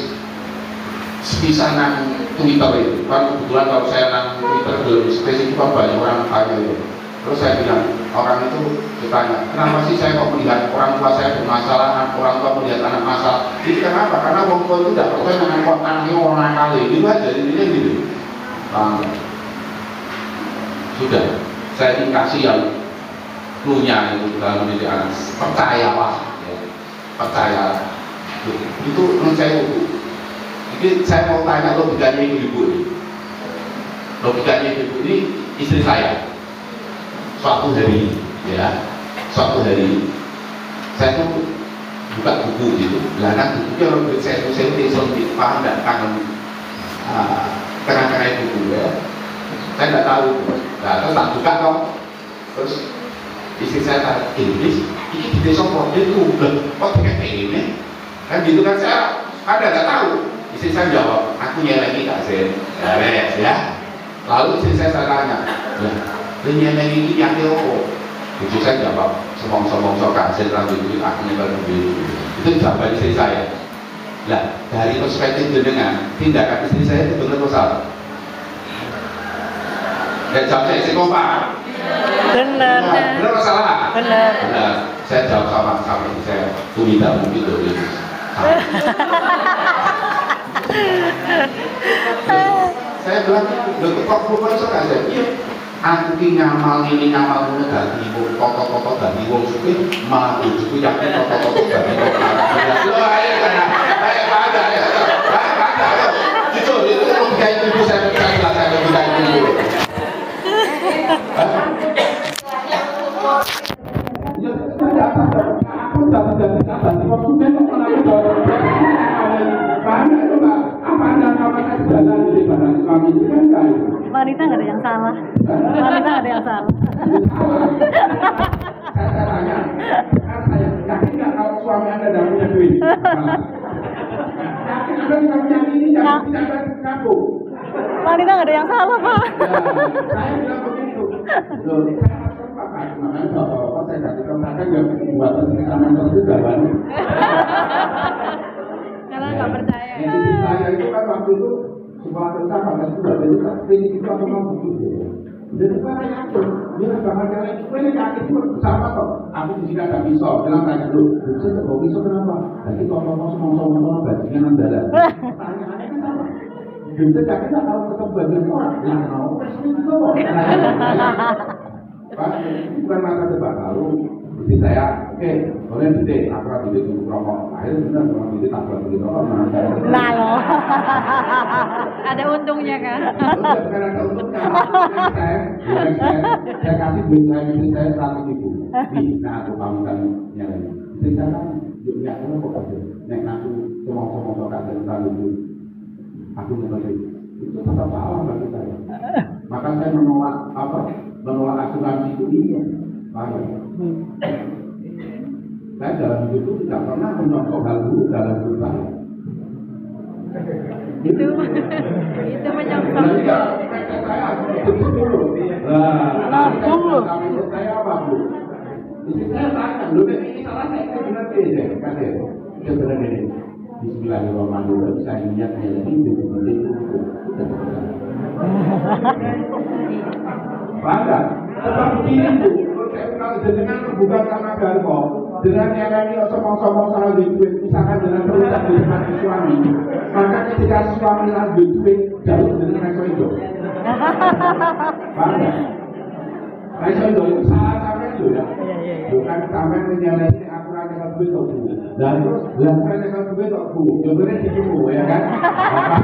bisa nang Twitter itu. Kan kebetulan kalau saya nang Twitter belum spesifik banyak orang tanya itu. Terus saya bilang, orang itu ditanya, kenapa sih saya kok melihat orang tua saya bermasalah, orang tua melihat anak masalah? Jadi kenapa? Karena orang tua itu tidak percaya dengan anaknya orang kali, gitu aja, intinya gitu. Sudah, saya dikasih yang clue-nya itu dalam mendidik anak. Percayalah, ya. Percayalah. Itu menurut saya itu. Jadi saya mau tanya logikanya ibu-ibu. Logikanya ibu ini istri saya. Suatu hari saya tuh buka buku gitu, belakang bukunya orang saya paham dan kangen tengah-tengah buku ya. Saya nggak tahu, nah terus tak buka kok, terus istri saya tanya, Inggris, ini di desa model tuh, kok kayak ini, kan gitu kan saya ada nggak tahu. Istri saya jawab, aku nyelengi kak Zen, ya. Lalu istri saya tanya, ini yang apa? Itu saya jawab, somong-somong kasil rambut itu akhirnya baru itu jawaban istri saya. Nah, dari perspektif jenengan, tindakan istri saya itu benar atau salah? Ya jawab saya istri kompak. Benar. Benar atau salah? Benar. Nah, saya jawab sama istri saya, aku tidak mungkin loh ini. Saya bilang, kok lupa iso gak saya? Iya. Aku ki ngamal ini ngamal ngono dadi wong kok dadi wong sugih malah bojoku yakin kok dadi wong larang. Lho ayo pada ya. Itu logika ibu saya jelas saya logika ibu. Ya tidak apa. Aku dadi wong sugih kok malah banyak itu Pak. Apa Anda kapasitas jalan di barang suami itu kan enggak. Wanita nggak ada yang salah. Wanita nggak ada yang salah. Saya tanya, saya yakin nggak kalau suami Anda tidak punya duit? Yakin Anda tidak punya ini, tidak ada kampung. Wanita nggak ada yang salah pak. Saya bilang begitu. Loh, saya sepakat. Makanya bapak-bapak saya kasih kemakan yang buat sama itu jawaban. Karena nggak percaya. Jadi saya itu kan waktu itu sebuah tentang pada sudah itu kan ini itu aku mau begitu. Jadi saya yakin dia bakal jalan itu ini yakin itu sama kok. Aku di sini ada pisau, bilang tanya dulu. Saya ke bawah pisau kenapa? Jadi kalau mau ngomong bajingan andalan. Pertanyaannya kan sama. Jadi yakin nggak kalau ketemu bagian orang, yang mau presiden itu kok. Pak, ini bukan masa debat. Lalu istri saya, oke, boleh didik, aku kan didik dulu rokok. Akhirnya benar, kalau didik tak boleh beli rokok. Nah loh. Ada untungnya kan? Terus bukan ada untungnya. Saya kasih duit saya, istri saya 100.000. Nah, aku kamu kan nyalain. Istri saya kan, yuknya aku kok aja. Nek aku semua kasih itu. Aku ngerti. Itu tetap salah bagi saya. Maka saya menolak asuransi itu iya. Saya dalam hidup itu tidak pernah menyontoh hal buruk dalam hidup saya. Itu menyongsong. Saya itu dulu. Saya apa bu? Istri saya tanya, lu ini salah saya benar tidak? Sebenarnya ini. Bismillahirrahmanirrahim. Saya niat itu. Bangga. Sebab begini bu. Kalau jenengan bukan karena garpo, dengan yang ini somong-somong salah duit, misalkan dengan terucap di depan suami, maka ketika suami lanjut duit, jauh dengan reso itu. Bangga. Reso itu salah sampai itu ya. Bukan sampai menyalahi aku rasa duit atau bu. Dan terus belakang rasa duit atau bu, jodohnya dikimu ya kan.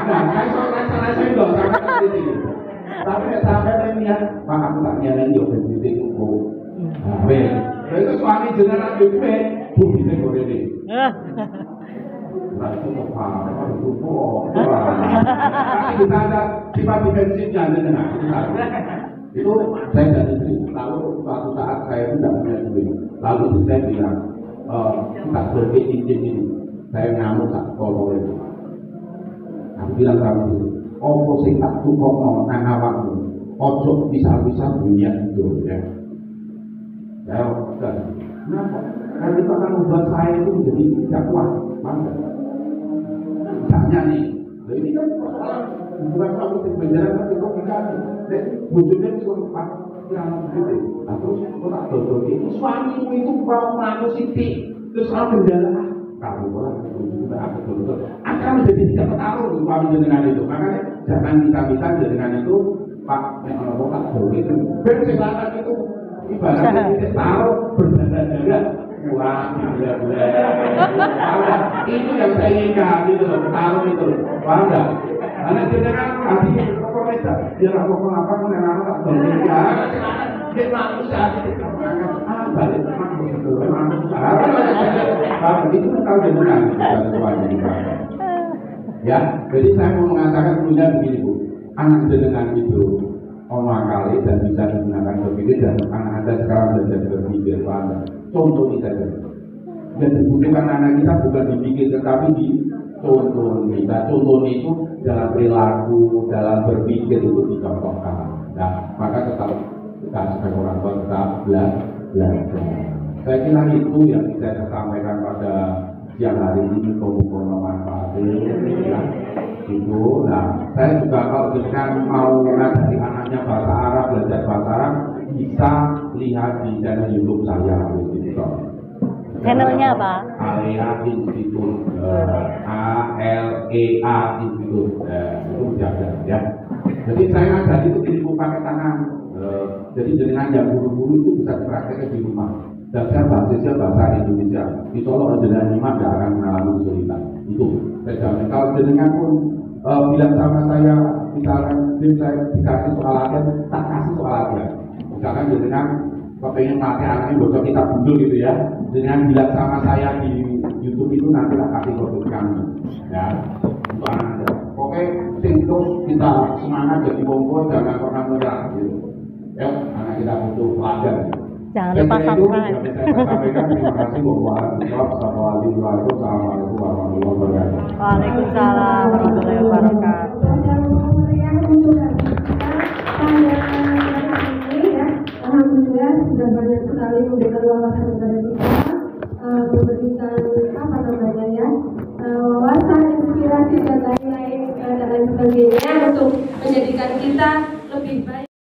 Bangga. Reso itu sampai itu. Tapi sampai melihat, Pak aku tak nyalain yo duit itu bu. Itu suami jenengan itu bukti negara ini. Nah itu apa? Itu kok. Tapi kita ada sifat defensifnya jenengan. Itu saya dari istri. Lalu suatu saat saya tidak punya duit. Lalu saya bilang, kita pergi izin ini. Saya ngamuk tak tolong itu. Aku bilang sama itu, opo sing tak tukokno nang awakmu. Ojo bisa-bisa dunia itu ya. Ya, kenapa? Karena itu akan membuat saya itu menjadi tidak kuat. Maka, misalnya nih, ini kan persoalan bukan suatu penjara tapi kok kita wujudnya sempat yang begitu. Nah terus kok tak dodol ini suamimu itu mau melakukan siti terus kalau penjara kamu lah sudah aku dodol akan menjadi tidak bertarung suami dengan itu. Makanya jangan kita dengan itu Pak yang orang tak dodol itu bersilakan itu. Ibaratnya kita taruh berdarah-darah wah, itu yang saya inginkan gitu loh, taruh itu paham gak? Karena jenengan tadi komentar dia lakukan apa mengenai tak boleh ya dia manusia balik manusia itu tahu jenengan ya, jadi saya mau mengatakan punya begini bu, anak jenengan itu orang kali dan bisa digunakan berpikir dan anak anda sekarang belajar berpikir paham. Contoh ini saja dan dibutuhkan anak kita bukan dipikir tetapi dicontoh. Nah contoh itu dalam perilaku, dalam berpikir itu dicontohkan. Nah maka tetap kita sebagai orang tua tetap belajar. Saya kira itu yang bisa saya sampaikan pada siang hari ini komunikasi manfaatnya itu. Nah saya juga kalau dengan mau mengajari anaknya bahasa Arab, belajar bahasa Arab bisa lihat di channel YouTube saya gitu. Channelnya apa? Alea Institute, ALEA Institute, itu jaga ya. Jadi saya ngajar itu tidak pakai tangan. Jadi dengan yang guru-guru itu bisa prakteknya di rumah. Dan saya basisnya bahasa Indonesia. Insya Allah jenengan lima tidak akan mengalami kesulitan. Itu saya jamin. Kalau jenengan pun bilang sama saya, misalkan saya dikasih soal latihan, tak kasih soal latihan. Misalkan jenengan kepengen pakai anaknya bocor kita bundul gitu ya. Jenengan bilang sama saya di YouTube itu nanti tak kasih produk kami. Ya, untuk anak anda. Oke, terus kita semangat jadi bongko, jangan pernah menyerah. Gitu. Ya, anak kita butuh latihan. Jangan lupa subscribe. Saya sampaikan terima kasih Assalamualaikum warahmatullahi wabarakatuh. Waalaikumsalam warahmatullahi wabarakatuh. Alhamdulillah sudah banyak sekali memberikan wawasan kepada kita, memberikan apa namanya ya, wawasan, inspirasi dan lain-lain sebagainya untuk menjadikan kita lebih baik.